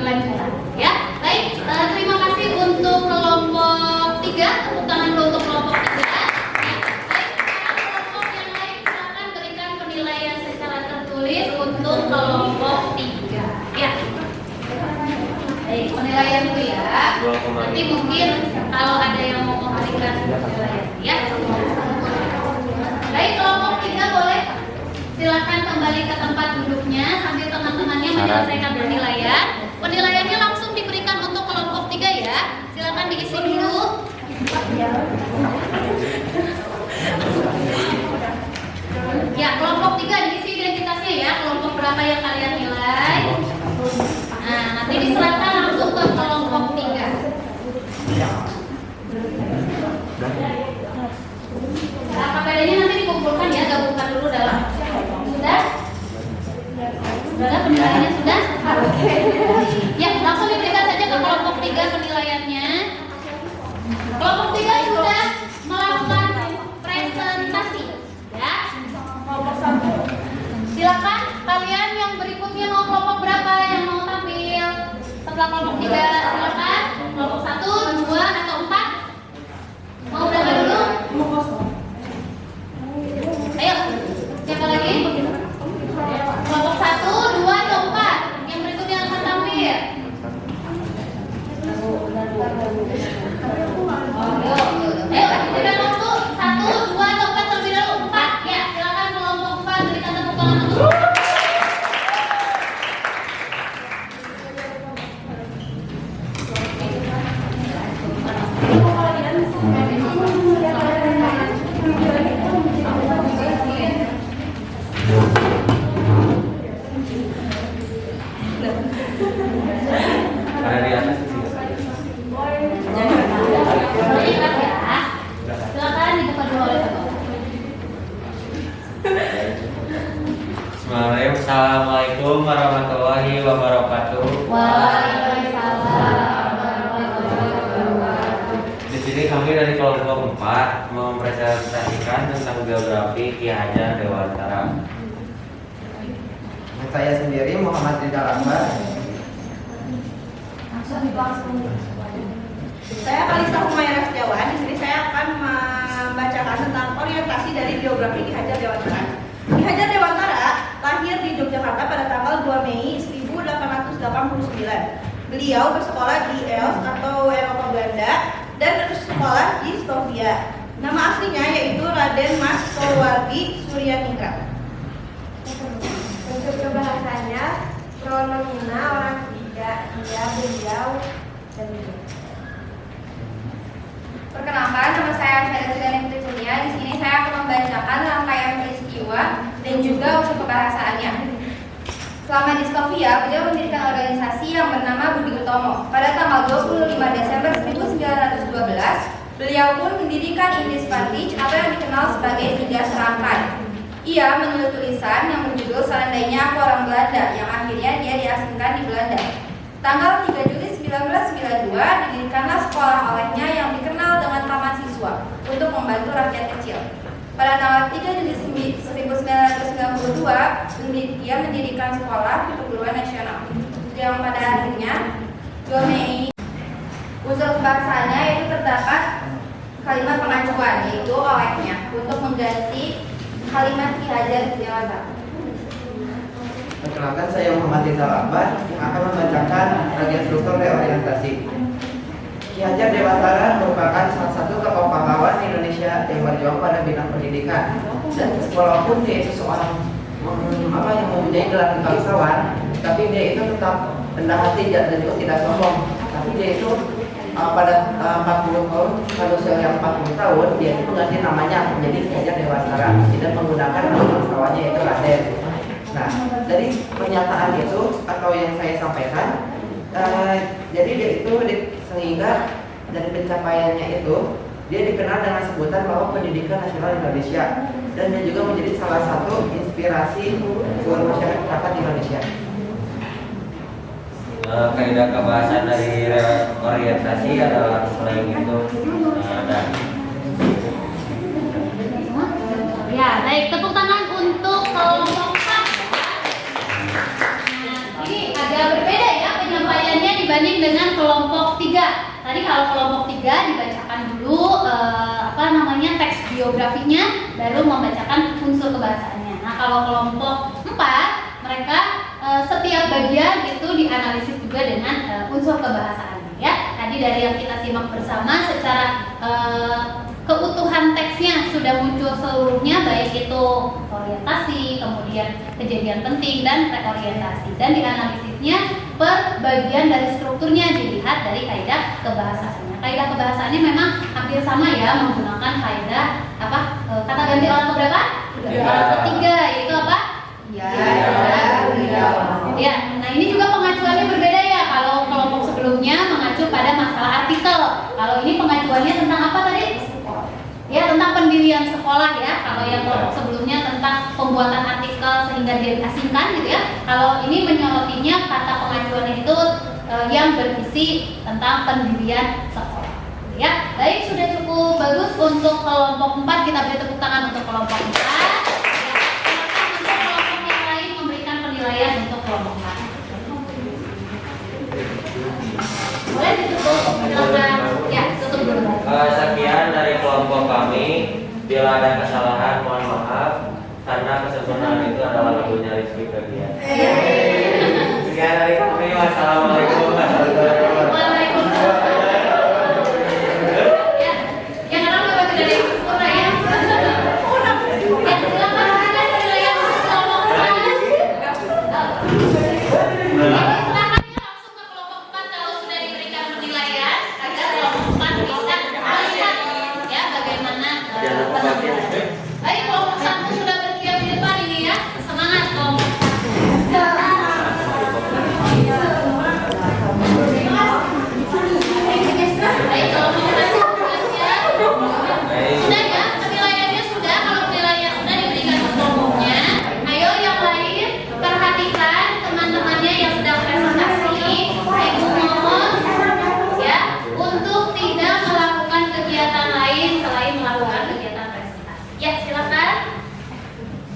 berlanjutan ya. Baik, terima kasih untuk kelompok 3. Tepuk tangan dulu untuk kelompok 3. Baik, kelompok yang lain silakan berikan penilaian secara tertulis untuk kelompok 3 ya. Baik, penilaian dulu ya. Nanti mungkin kalau ada yang mau memberikan penilaian ya. Baik, kelompok 3 boleh silakan kembali ke tempat duduknya sambil teman-temannya menyelesaikan penilaian. Penilaiannya langsung diberikan untuk kelompok 3 ya. Silakan diisi dulu. Ya, kelompok 3 diisi identitasnya ya. Kelompok berapa yang kalian nilai? Nah, nanti diserahkan langsung ke kelompok 3. Nah, KPD-nya nanti dikumpulkan ya, gabungkan dulu dalam. Sudah? Sudah penilaiannya sudah? Ya, langsung diberikan saja ke kelompok 3 penilaiannya. Kelompok 3 sudah melakukan presentasi ya. Silakan kalian yang berikutnya mau kelompok berapa yang mau tampil setelah kelompok 3? Silakan kelompok 1, 2 atau 4? Mau berapa dulu? Ayo, siapa lagi? Kelompok 1, 2 atau 4? Yang berikutnya akan tampil. Ayo, kita waktu 1, 2 atau 4 terlebih dahulu. 4 ya, silakan kelompok 4 berikan tepuk tangan untuk. Ada di atas sih. Silakan dibuka dulu oleh Bapak. Assalamualaikum warahmatullahi wabarakatuh. Waalaikumsalam warahmatullahi wabarakatuh. Di sini kami dari kelompok 4 mempresentasikan tentang biografi Ki Hajar Dewantara. Saya sendiri Muhammad Ridal Akbar. Saya Kalisa Humayra Setiawan. Di sini saya akan membacakan tentang orientasi dari biografi Ki Hajar Dewantara. Ki Hajar Dewantara lahir di Yogyakarta pada tanggal 2 Mei 1889. Beliau bersekolah di EOS atau Eropa Belanda dan bersekolah di Stovia. Nama aslinya yaitu Raden Mas Sowardi Suryaningrat. Untuk kebahasanya, pronomina orang ketiga, dia, beliau, dan dia. Perkenalkan, nama saya Syarif Sudani Putri Julia. Di sini saya akan membacakan rangkaian peristiwa dan juga unsur kebahasaannya. Selama di Stovia, beliau mendirikan organisasi yang bernama Budi Utomo. Pada tanggal 25 Desember 1912, beliau pun mendirikan Inggris Vantage atau yang dikenal sebagai Tiga Serangkai. Ia menulis tulisan yang berjudul Seandainya Aku Orang Belanda, yang akhirnya dia diasingkan di Belanda. Tanggal 3 Juli 1992 didirikanlah sekolah olehnya yang dikenal dengan Taman Siswa untuk membantu rakyat kecil. Pada tanggal 3 Juli 1992 dia mendirikan sekolah di perguruan nasional yang pada akhirnya 2 Mei. Unsur kebangsanya yaitu terdapat kalimat pengacuan yaitu olehnya untuk mengganti kalimat Ki Hajar Dewantara. Perkenalkan, saya Muhammad Ridal Akbar yang akan membacakan bagian struktur reorientasi. Ki Hajar Dewantara merupakan salah satu tokoh pahlawan Indonesia yang berjuang pada bidang pendidikan. Dan walaupun dia itu seorang yang mempunyai gelar kebangsawan, tapi dia itu tetap rendah hati dan juga tidak sombong. Tapi dia itu pada 40 tahun, pada usia yang 40 tahun, dia itu mengganti namanya menjadi Ki Hajar Dewantara, tidak menggunakan nama bangsawannya yaitu Raden. Nah, dari pernyataan itu atau yang saya sampaikan, jadi dia itu sehingga dari pencapaiannya itu dia dikenal dengan sebutan bahwa Pendidikan Nasional Indonesia, dan dia juga menjadi salah satu inspirasi seluruh masyarakat Indonesia. kaidah kebahasaan dari orientasi adalah selain itu dan Ya, baik, tepuk tangan untuk kelompok 4. Nah, ini agak berbeda ya penyampaiannya dibanding dengan kelompok 3. Tadi kalau kelompok 3 dibacakan dulu teks biografinya, baru membacakan unsur kebahasaannya. Nah, kalau kelompok 4 mereka setiap bagian itu dianalisis juga dengan unsur kebahasaannya ya. Tadi dari yang kita simak bersama secara keutuhan teksnya sudah muncul seluruhnya, baik itu orientasi, kemudian kejadian penting dan reorientasi, dan dianalisisnya per bagian dari strukturnya dilihat dari kaidah kebahasaannya. Kaidah kebahasaannya memang hampir sama ya, menggunakan kaidah kata ganti orang keberapa? Orang ketiga, yaitu apa? Ya, nah ini juga pengacuannya berbeda ya. Kalau kelompok sebelumnya mengacu pada masalah artikel, kalau ini pengacuannya tentang apa tadi? Ya, tentang pendirian sekolah ya. Kalau yang kelompok sebelumnya tentang pembuatan artikel sehingga dia diasingkan gitu ya. Kalau ini menyorotinya kata pengacuannya itu yang berisi tentang pendirian sekolah. Ya, baik, sudah cukup bagus untuk kelompok 4. Kita beri tepuk tangan untuk kelompok 4. Ya, silakan untuk kelompok yang lain memberikan penilaian untuk kelompok 4. Boleh ditutup, silakan. Ya, tutup dulu. Sekian dari kelompok kami. Bila ada kesalahan mohon maaf, karena kesempurnaan itu adalah lagunya Rizky Febian. Sekian dari kami. Wassalamualaikum warahmatullahi wabarakatuh. Waalaikumsalam. Ya, yang kenal memang tidak ada yang sempurna ya. Ya, silakan ada penilaian untuk kelompok 4. Silakan ya langsung ke kelompok 4 kalau sudah diberikan penilaian agar kelompok 4 bisa melihat ya bagaimana penampilan. Baik, kelompok 1 sudah bersiap di depan ini ya. Semangat kelompok 1. Baik, kelompok 1 sudah siap. Sudah ya, penilaiannya sudah. Kalau penilaiannya sudah diberikan ke kelompoknya. Ayo yang lain perhatikan teman-temannya yang sedang presentasi. Ibu mohon ya untuk tidak melakukan kegiatan lain selain melakukan kegiatan presentasi. Ya, silakan.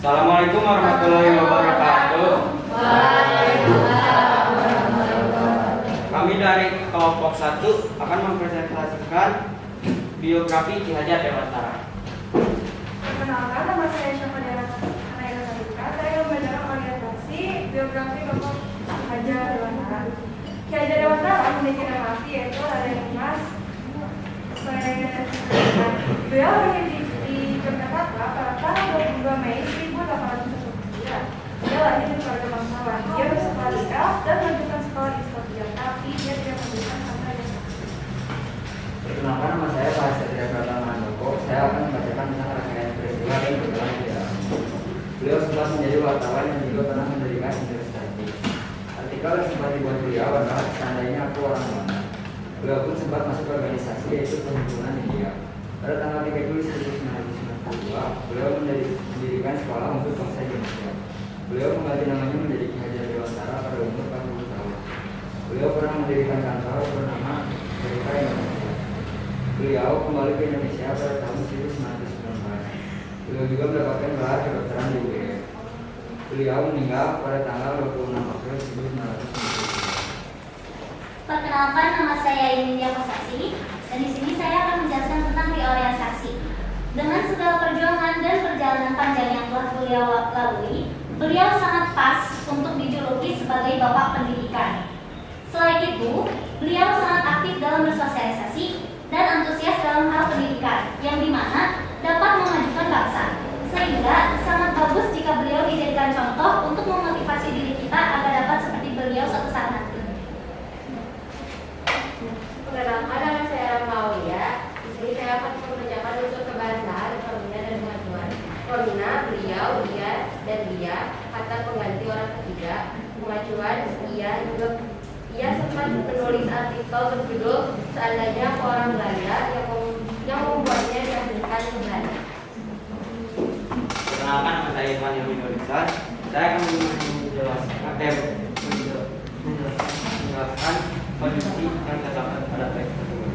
Assalamualaikum warahmatullahi wabarakatuh. Kami dari kelompok 1 akan mempresentasikan biografi Ki Hajar Dewantara. Perkenalkan, nama saya Syafadiyah Anaya Sarika. Saya membacakan orientasi biografi Bapak Hajar Dewantara. Ki Hajar Dewantara memiliki nama asli yaitu Raden Dimas Swedenborg. Beliau lahir di Yogyakarta pada tanggal 22 Mei 1849. Dia lahir di keluarga bangsawan. Dia bersekolah di Elf dan melanjutkan sekolah di Skotlandia, tapi dia tidak memberikan sampai desa. Perkenalkan, nama saya Pak Satria Pratama Handoko. Saya akan membacakan tentang rangkaian peristiwa yang berjalan di dalam. Beliau sempat menjadi wartawan yang juga pernah mendirikan investasi. Artikel yang sempat dibuat beliau adalah Seandainya Aku Orang Mana. Beliau pun sempat masuk organisasi yaitu Perhimpunan India. Pada tanggal 3 Juli 1992, beliau mendirikan sekolah untuk bangsa Indonesia. Beliau mengganti namanya menjadi Ki Hajar Dewantara pada umur 40 tahun. Beliau pernah mendirikan kantor bernama Cerita Indonesia. Beliau kembali ke Indonesia pada tahun 1919. Beliau juga mendapatkan gelar kedokteran di UGM. Beliau meninggal pada tanggal 26 April 1990. Perkenalkan, nama saya India Kosasi, dan di sini saya akan menjelaskan tentang reorientasi. Dengan segala perjuangan dan perjalanan panjang yang telah beliau lalui, beliau sangat pas untuk dijuluki sebagai Bapak Pendidikan. Selain itu, beliau sangat aktif dalam bersosialisasi dan antusias dalam hal pendidikan, yang dimana dapat memajukan bangsa. Sehingga sangat bagus jika beliau dijadikan contoh untuk memotivasi diri kita agar dapat seperti beliau suatu saat nanti. Perkenalkan, nama saya Maulia. Di sini saya akan membacakan unsur kebahasaan Romina dan pengajuan. Romina, beliau, dia, dan dia. Kata pengganti orang ketiga. Pengajuan, ia sempat menulis artikel berjudul Seandainya Aku Orang Belanda yang membuatnya diasingkan ke Belanda. Perkenalkan, nama saya Irfan Yamino Rizal. Saya akan menjelaskan menjelaskan konjungsi yang terdapat pada teks tersebut.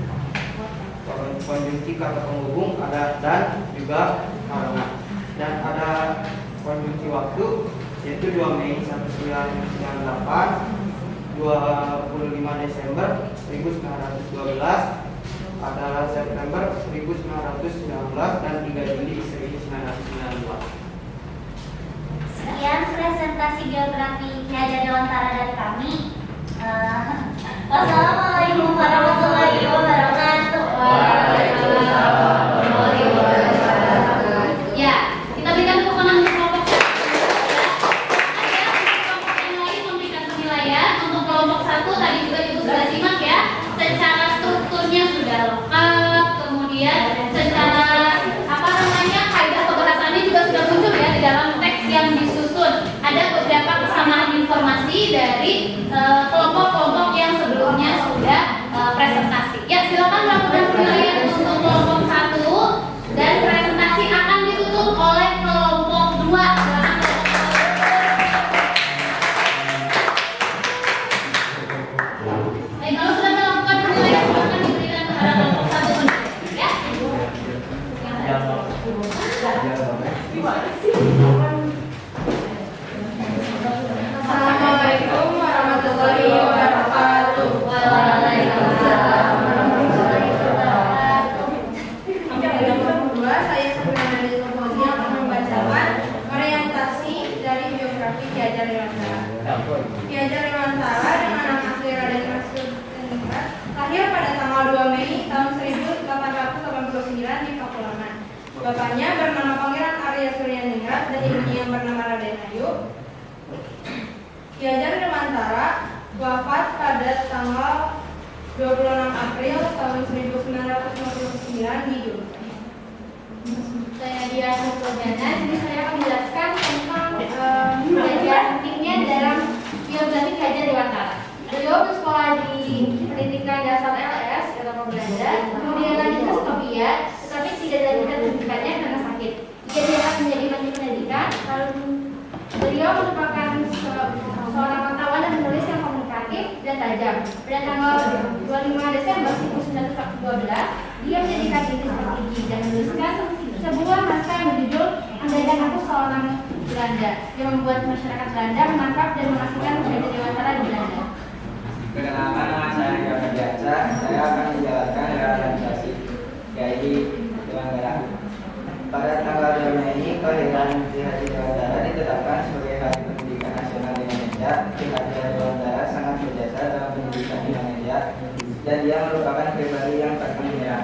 Konjungsi kata penghubung ada dan juga karena, dan ada konjungsi waktu yaitu 2 Mei 1998, 25 Desember 1912, adalah September 1919 dan 3 Juli 1992. Sekian presentasi geografi Ki Hajar Dewantara dari kami. Wassalamualaikum warahmatullahi wabarakatuh. Waalaikumsalam warahmatullahi wabarakatuh. Ya, kita berikan tepuk tangan untuk kelompok 1. Ada kelompok yang lain memberikan penilaian. Untuk kelompok 1 tadi juga Ibu sudah simak ya. Secara strukturnya sudah lengkap, kemudian secara kaidah pembahasannya juga sudah muncul ya di dalam teks yang disusun. Ada beberapa kesamaan informasi dari kelompok-kelompok yang sebelumnya sudah presentasi. Ya, silakan melakukan penilaian untuk kelompok 1 dan presentasi akan ditutup oleh kelompok 2. Silakan. Baik, kalau sudah melakukan penilaian silakan diberikan kepada kelompok 1 ya. Assalamualaikum warahmatullahi wabarakatuh. Waalaikumsalam warahmatullahi wabarakatuh. Yang kedua, saya Sabrina Nadia Fauzi akan membacakan orientasi dari biografi Ki Hajar Dewantara. Ki Hajar Dewantara dengan nama asli Raden Mas Sudirman lahir pada tanggal 2 Mei tahun 1889 di Pakualaman. Bapaknya bernama Pangeran Arya Suryaningrat dan ibunya yang bernama Raden Ayu. Ki Hajar Dewantara wafat pada tanggal 26 April tahun 1959 di Jogja. Saya Dia Suprojana, jadi saya akan menjelaskan tentang belajar pentingnya dalam biografi Ki Hajar Dewantara. Beliau bersekolah di pendidikan dasar LS Eropa Belanda, kemudian lanjut ke Skopje, tetapi tidak dilanjutkan pendidikannya karena sakit. Ia diangkat menjadi menteri pendidikan, lalu beliau merupakan seorang wartawan dan penulis yang komunikatif dan tajam. Pada tanggal 25 Desember 1912, dia menjadikan diri seperti ini dan menuliskan sebuah naskah yang berjudul Andaikan Aku Seorang Belanda, yang membuat masyarakat Belanda menangkap dan mengasingkan Ki Hajar Dewantara di Belanda. Perkenalkan, nama saya Yoga Biasa. Saya akan menjelaskan realisasi KI Dewantara. Pada tanggal 2 Mei, kelahiran Ki Hajar Dewantara ditetapkan sebagai Hari Pendidikan Nasional Indonesia. Ki Hajar Dewantara sangat berjasa dalam pendidikan Indonesia dan dia merupakan pribadi yang terkenal.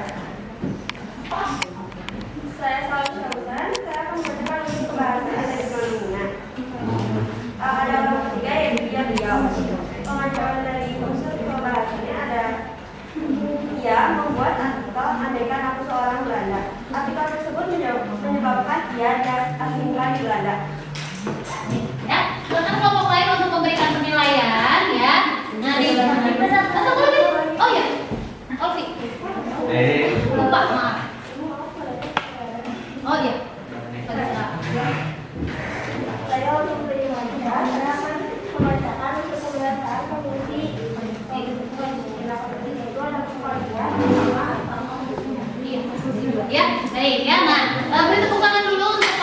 Saya Salam Syahuzan, saya akan membacakan untuk pembahasan dari Filomena. Ada orang ketiga yaitu beliau. Pengajaran dari unsur pembahasannya ada ia membuat artikel Andaikan Aku Seorang Belanda. Artikel tersebut menyebabkan dia diasingkan di Belanda. Ya, silakan kelompok lain untuk memberikan penilaian ya. Nah, oh ya, Olvi. Lupa, maaf. Oh ya. Saya untuk beri manfaat, saya akan membacakan untuk pembahasan fungsi itu ada keluarga. Ya, baik ya. Nah, beri tepuk tangan dulu untuk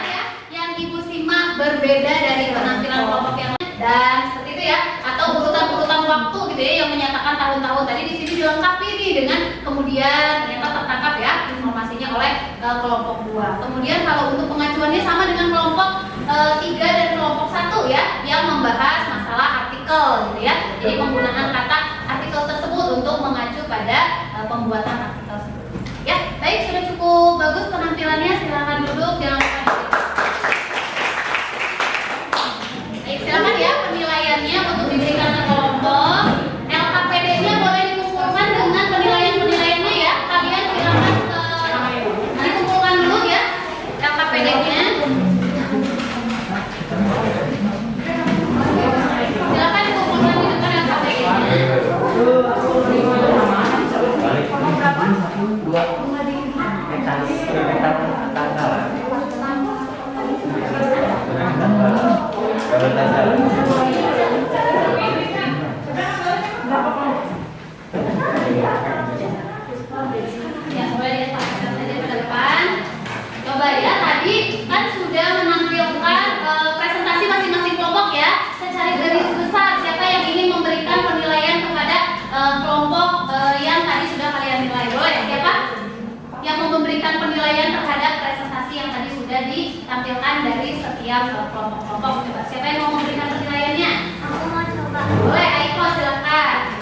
ya, yang Ibu simak berbeda dari penampilan kelompok yang lain dan seperti itu ya, atau urutan-urutan waktu gitu ya yang menyatakan tahun-tahun tadi di sini dilengkapi nih dengan kemudian ternyata tertangkap ya informasinya oleh kelompok 2. Kemudian kalau untuk pengacuannya sama dengan kelompok 3 dan kelompok 1 ya, yang membahas masalah artikel gitu ya. Jadi penggunaan kata artikel tersebut untuk mengacu pada pembuatan artikel tersebut. Ya, baik, sudah cukup bagus penampilannya, silakan duduk, jangan lupa. Baik, silakan ya penilaiannya untuk diberikan ke kelompok. LKPD-nya boleh dikumpulkan dengan penilaian-penilaiannya ya. Kalian silakan dikumpulkan dulu ya LKPD-nya. Silakan dikumpulkan di depan LKPD-nya. Tanggal. Sebentar saja. Ya, boleh disampaikan saja ke depan. Coba ya, tadi kan sudah menampilkan presentasi masing-masing kelompok ya. Saya cari garis besar siapa yang ingin memberikan penilaian kepada kelompok yang tadi sudah kalian nilai. Boleh ya, siapa? Yang mau memberikan penilaian terhadap presentasi yang tadi sudah ditampilkan dari setiap kelompok-kelompok. Coba siapa yang mau memberikan penilaiannya? Aku mau coba. Boleh, Aiko silakan.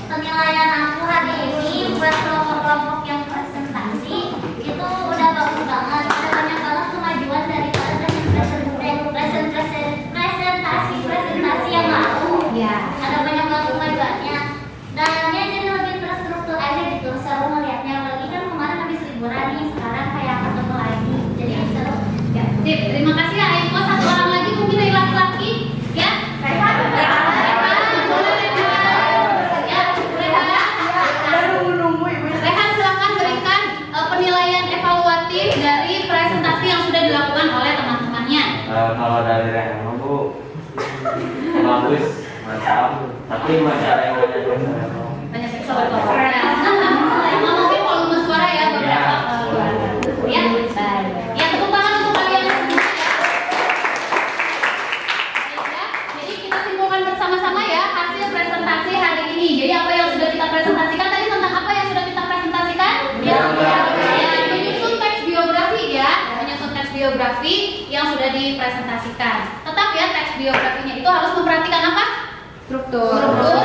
Penilaian aku hari ini buat kelompok-kelompok yang presentasi itu udah bagus banget. Ada banyak banget kemajuan dari presentasi yang lalu. Ya. Ada banyak banget kemajuannya. Dan dia jadi lebih terstruktur aja gitu. Seru melihatnya. Apalagi kan kemarin habis liburan nih. Sekarang kayak ketemu lagi. Jadi seru. Ya, sip. Terima kasih ya Aiko. Satu orang lagi mungkin dari laki-laki. Ya. Rehan. Boleh Rehan. Ya, Rehan silakan berikan penilaian evaluatif dari presentasi yang sudah dilakukan oleh teman-temannya. Kalau dari Rehan, Bu, bagus, mantap. Tapi masih ada yang Banyak suara mungkin volume suara ya beberapa ya. Baik. Ya, tepuk tangan untuk kalian semua ya. Jadi kita simpulkan bersama-sama ya hasil presentasi hari ini. Jadi apa yang sudah kita presentasikan tadi, tentang apa yang sudah kita presentasikan? Ya, menyusun teks biografi ya, menyusun teks biografi yang sudah dipresentasikan. Tetap ya, teks biografinya itu harus memperhatikan apa? Struktur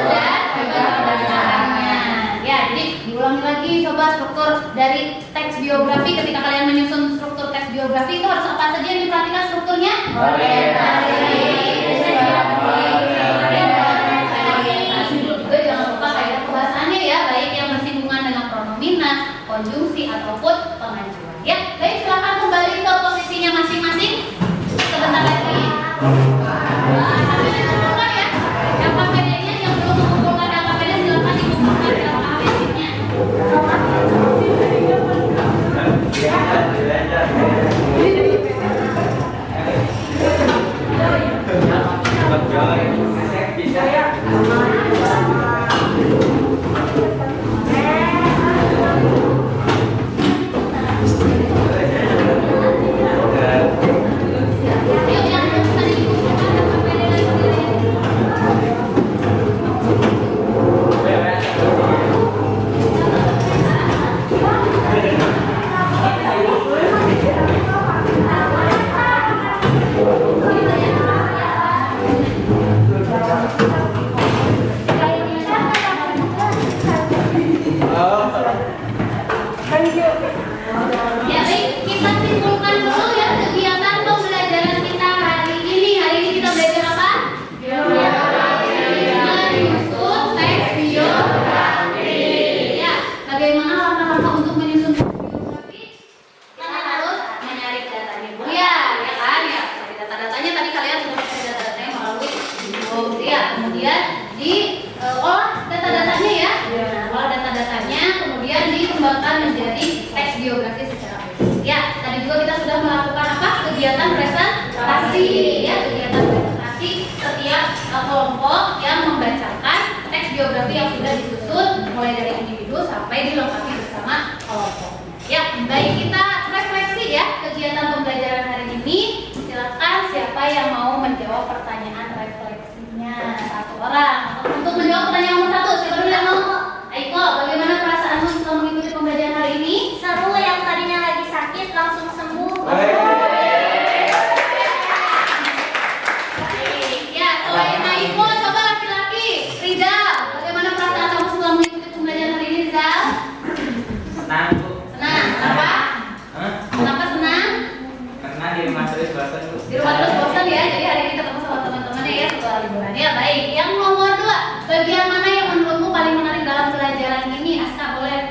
dan dasarnya. Ya, jadi diulangi lagi coba struktur dari teks biografi. Ketika kalian menyusun struktur teks biografi itu harus apa saja yang diperhatikan strukturnya? Orientasi. Juga jangan lupa kaidah kebahasaannya ya, baik yang bersinggungan dengan pronomina, konjungsi ataupun pengajuan. Ya, baik silakan kembali ke posisinya masing-masing. Sebentar lagi. Sambil dikumpulkan ya. LKPD-nya yang belum mengumpulkan LKPD silakan dikumpulkan LKPD-nya. Yuk yang tadi dikumpulkan LKPD-nya. Ya baik, kita simpulkan dulu ya kegiatan pembelajaran kita hari ini. Hari ini kita belajar apa? Menyusun teks biografi. Ya, bagaimana langkah-langkah untuk menyusun teks biografi? Kita harus menyaring datanya dulu ya kan? Ya, cari data-datanya tadi kalian sudah mencari data-datanya melalui Google ya. Kemudian olah data-datanya ya. Olah data-datanya kemudian dikembangkan menjadi teks biografi secara utuh. Ya, tadi juga kita sudah melakukan apa? Kegiatan presentasi ya, kegiatan presentasi setiap kelompok yang membacakan teks biografi yang sudah disusun mulai dari individu sampai dilengkapi bersama kelompok. Ya, baik kita refleksi ya kegiatan pembelajaran hari ini. Silakan siapa yang mau menjawab pertanyaan refleksinya, satu orang. Untuk menjawab pertanyaan nomor 1, siapa dulu yang mau? Aiko, bagaimana perasaanmu setelah mengikuti pembelajaran hari ini? Seru, yang tadinya lagi sakit langsung sembuh. Ya, selain Aiko, coba laki-laki. Rizal, bagaimana perasaan kamu setelah mengikuti pembelajaran hari ini, Rizal? Senang, Bu. Senang, kenapa? Kenapa senang? Karena di rumah terus bosan, Bu. Di rumah terus bosan ya, jadi hari ini ketemu sama teman-temannya ya setelah liburan. Ya, baik. Yang nomor 2, bagian mana yang menurutmu paling menarik dalam pelajaran ini? Aska, boleh?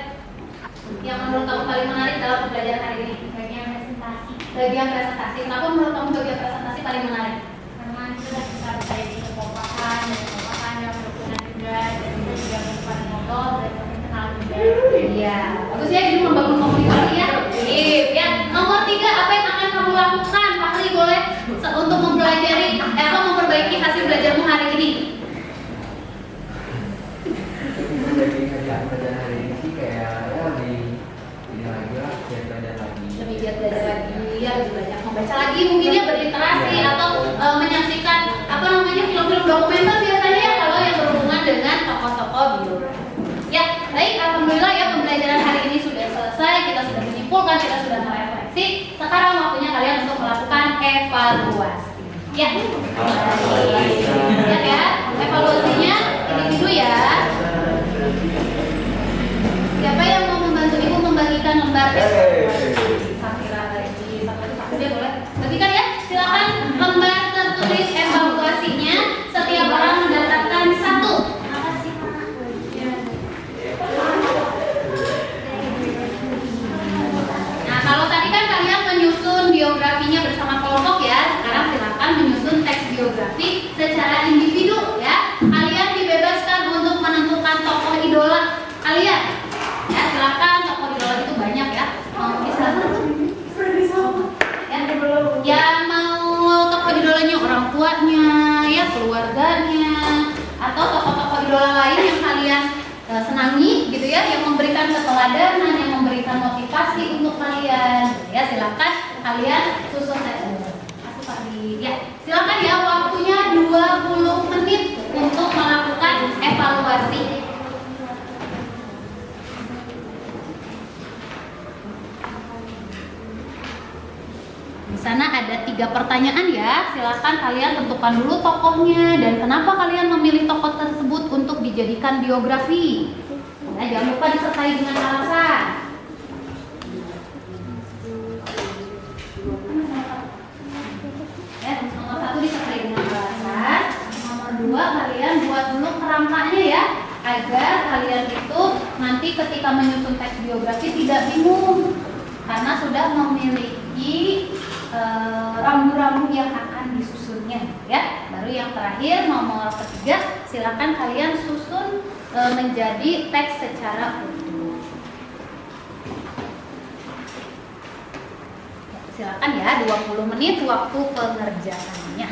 Yang menurut kamu paling menarik dalam pembelajaran hari ini? Bagian presentasi. Bagian presentasi. Kenapa menurut kamu bagian presentasi paling menarik? Karena kita bisa berbagi kekompakan dan kekompakan yang berguna juga, dan kita juga bisa ngobrol dan saling kenal juga. Iya, bagus ya, jadi membangun komunikasi ya. Sip, ya. Nomor 3, apa yang akan kamu lakukan? Fahri boleh untuk mempelajari Biar belajar lagi. Lebih giat belajar lagi, ya lebih banyak membaca lagi, mungkin ya berliterasi atau menyaksikan apa namanya film-film dokumenter biasanya ya kalau yang berhubungan dengan tokoh-tokoh biografi. Ya, baik, alhamdulillah ya pembelajaran hari ini sudah selesai, kita sudah menyimpulkan, kita sudah merefleksi. Sekarang waktunya kalian untuk melakukan evaluasi. Ya, siap ya, evaluasinya ini dulu ya. Siapa yang mau membantu ibu membagikan lembar Sakira lagi, satu dia boleh bagikan ya. Silakan lembar tertulis evaluasinya. Setiap orang mendapatkan satu. Makasih, Mak. Nah, kalau tadi kan kalian menyusun biografinya bersama kelompok ya. Sekarang silakan menyusun teks biografi secara individu ya. Kalian dibebaskan untuk menentukan tokoh idola kalian. Ya, silakan, tokoh idola itu banyak ya. Ya, mau tokoh idolanya orang tuanya, ya keluarganya, atau tokoh-tokoh idola lain yang kalian senangi gitu ya, yang memberikan keteladanan, yang memberikan motivasi untuk kalian. Ya, silakan kalian susun saja. Ya, silakan ya, waktunya 20 menit untuk melakukan evaluasi. Di sana ada 3 pertanyaan ya. Silakan kalian tentukan dulu tokohnya dan kenapa kalian memilih tokoh tersebut untuk dijadikan biografi. Ya, jangan lupa disertai dengan alasan. Ya, nomor 1 disertai dengan alasan. Nomor 2 kalian buat dulu kerangkanya ya, agar kalian itu nanti ketika menyusun teks biografi tidak bingung karena sudah memiliki rambu-rambu yang akan disusunnya ya. Baru yang terakhir nomor 3, silakan kalian susun menjadi teks secara utuh. Silakan ya, 20 menit waktu pengerjaannya.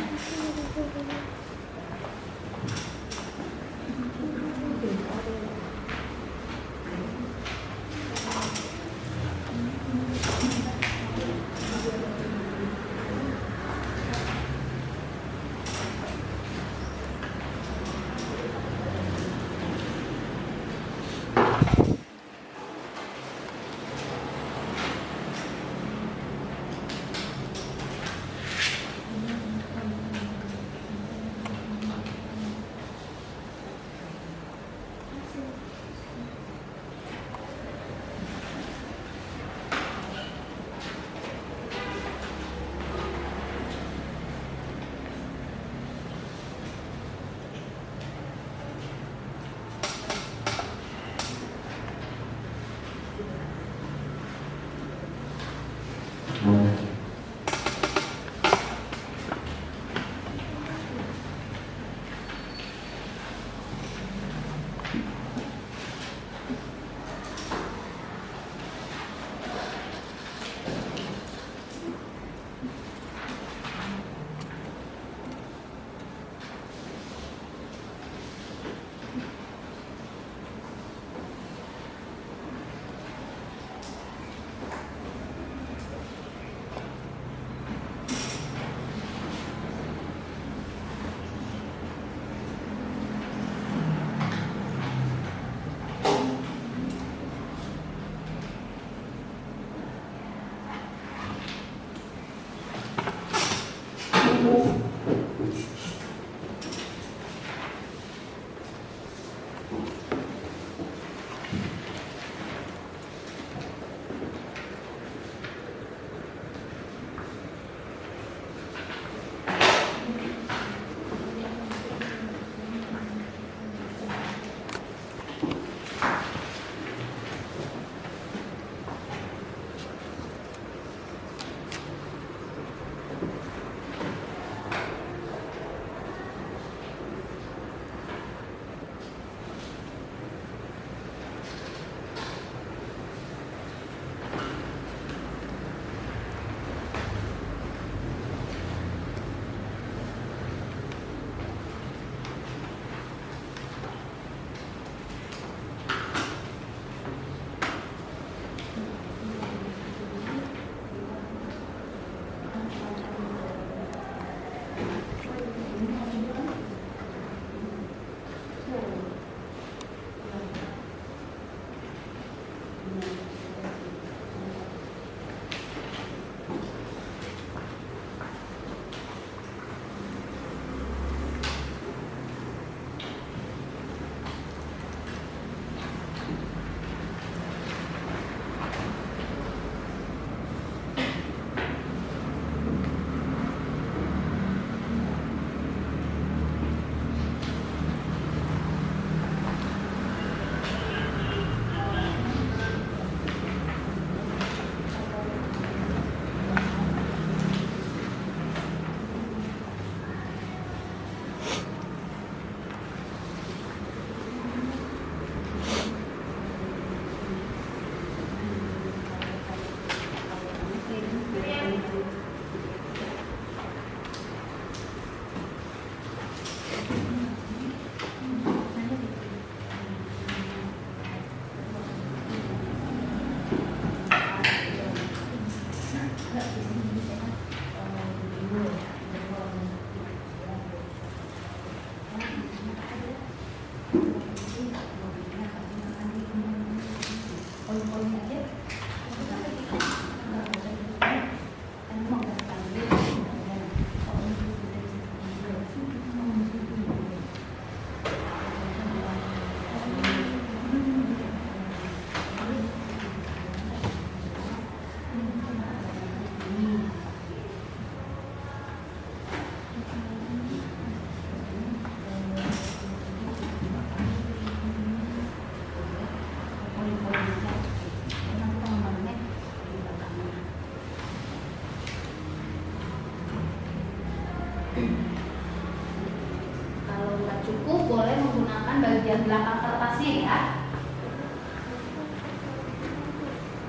bagian belakang kertasnya ya.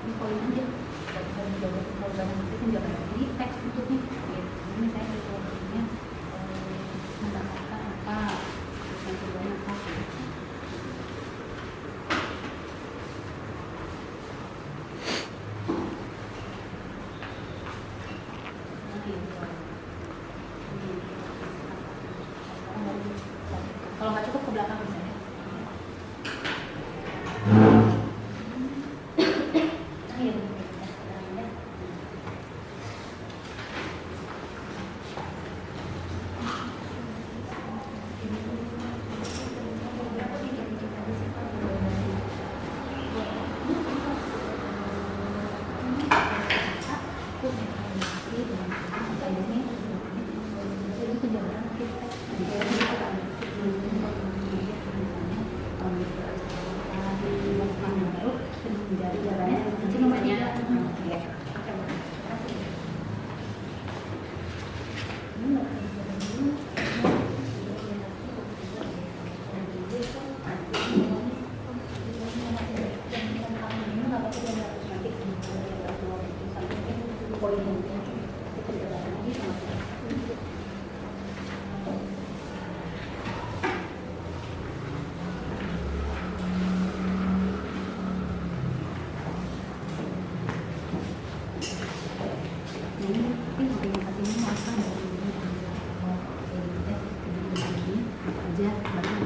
Ini poin aja. Tidak bisa menjawab program itu menjawab ini teks tutupnya. Ini saya tulisnya mendapatkan apa, yang kedua apa. Kalau nggak cukup ke belakang bisa ya.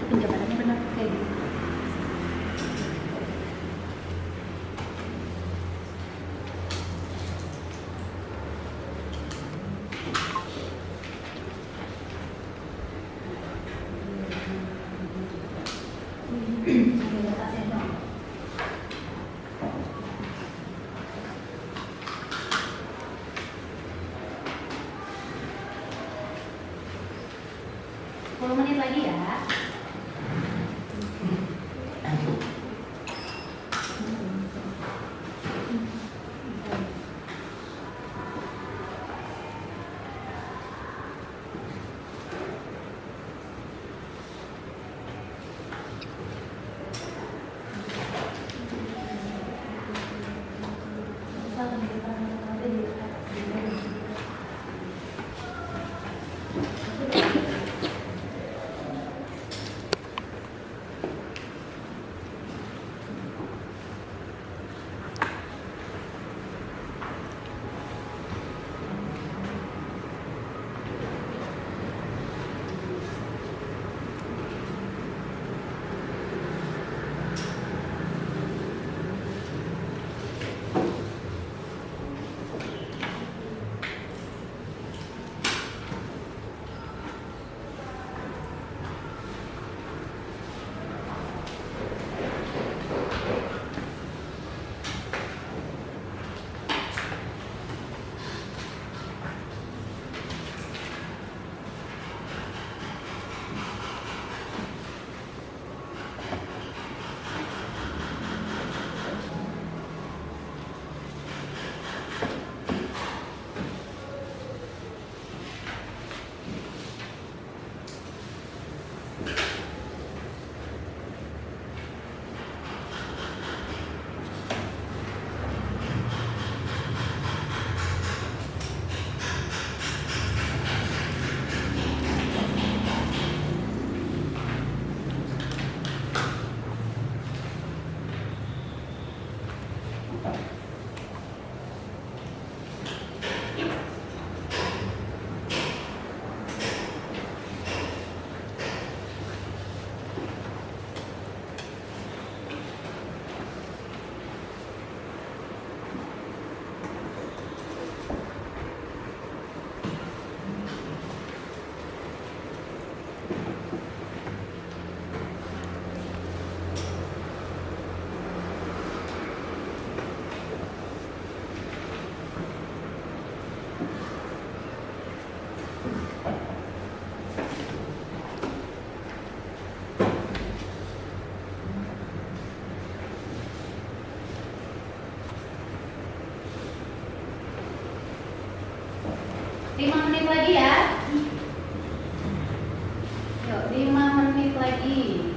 Penjabarannya benar kayak gitu. Menit lagi ya. Menit lagi ya. Yuk, 5 menit lagi.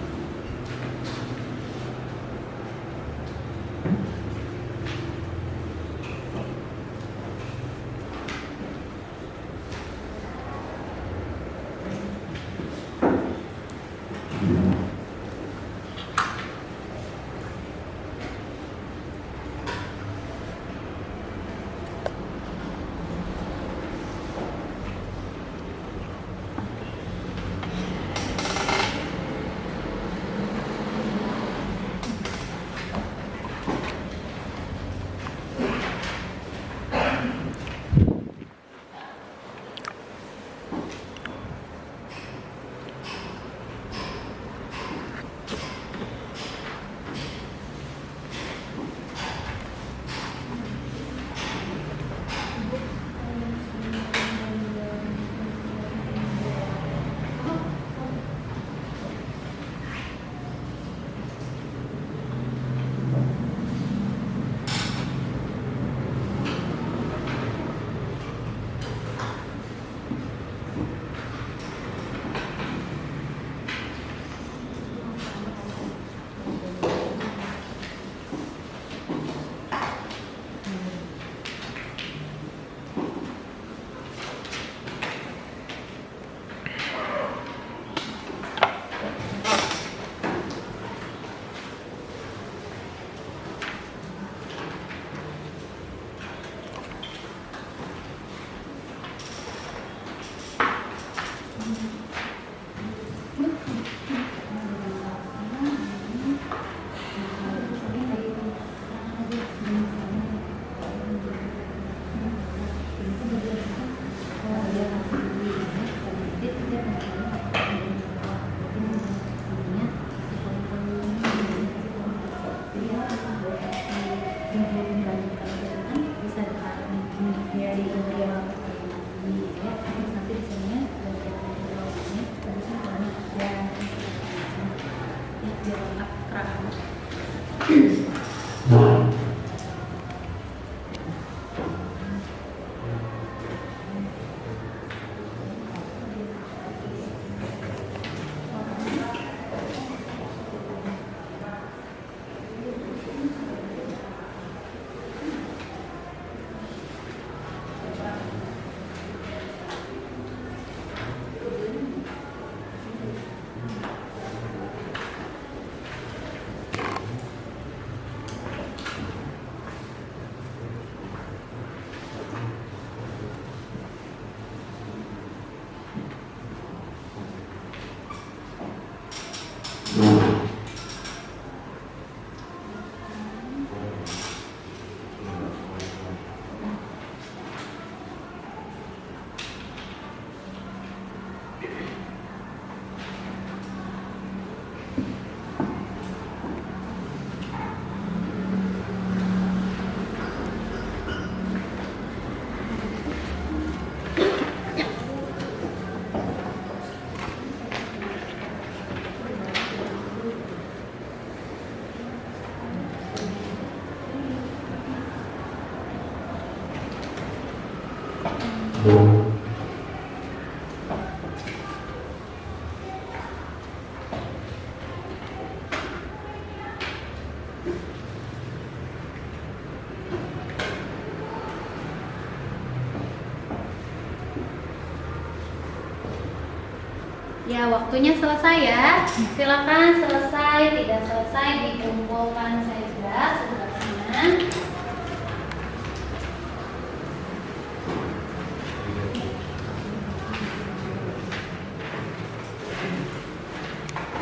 Ya, waktunya selesai ya. Silakan selesai, tidak selesai dikumpulkan saja tugasnya.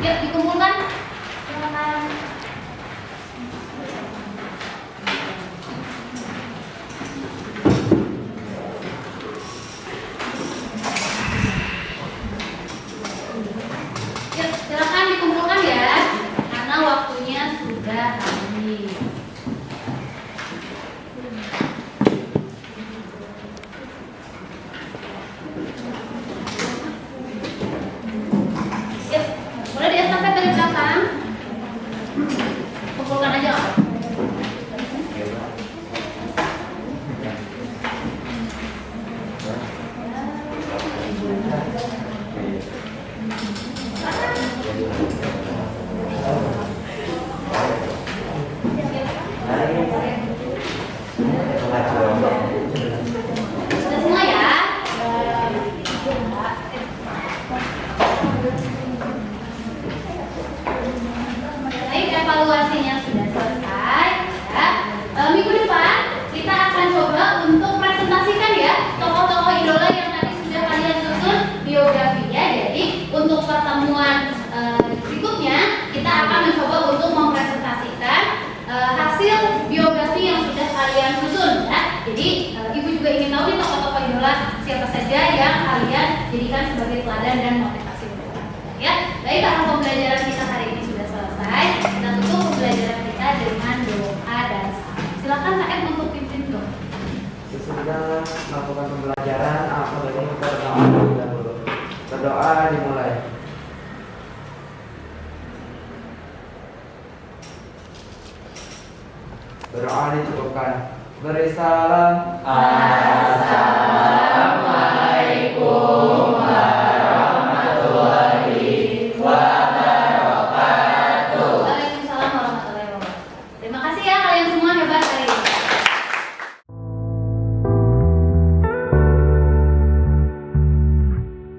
Yuk, dikumpulkan. Silakan. Yuk, silakan dikumpulkan ya, karena waktunya sudah habis. Yuk, boleh diestafet dari belakang. Kumpulkan aja. Sudah semua ya? Baik, evaluasinya sudah selesai ya. Minggu depan kita akan coba untuk presentasikan ya tokoh-tokoh idola yang tadi sudah kalian susun biografinya. Jadi untuk pertemuan berikutnya kita akan mencoba untuk mempresentasikan hasil biografi yang sudah kalian susun ya. Jadi ibu juga ingin tahu nih tokoh-tokoh idola siapa saja yang kalian jadikan sebagai teladan dan motivasi untuk kalian ya. Baik, karena pembelajaran kita hari ini sudah selesai, kita tutup pembelajaran kita dengan doa dan salam. Silakan Kak Em untuk pimpin doa. Sesudah melakukan pembelajaran, apa ini berdoa terlebih dahulu. Berdoa dimulai. Berdoa dicukupkan. Beri salam.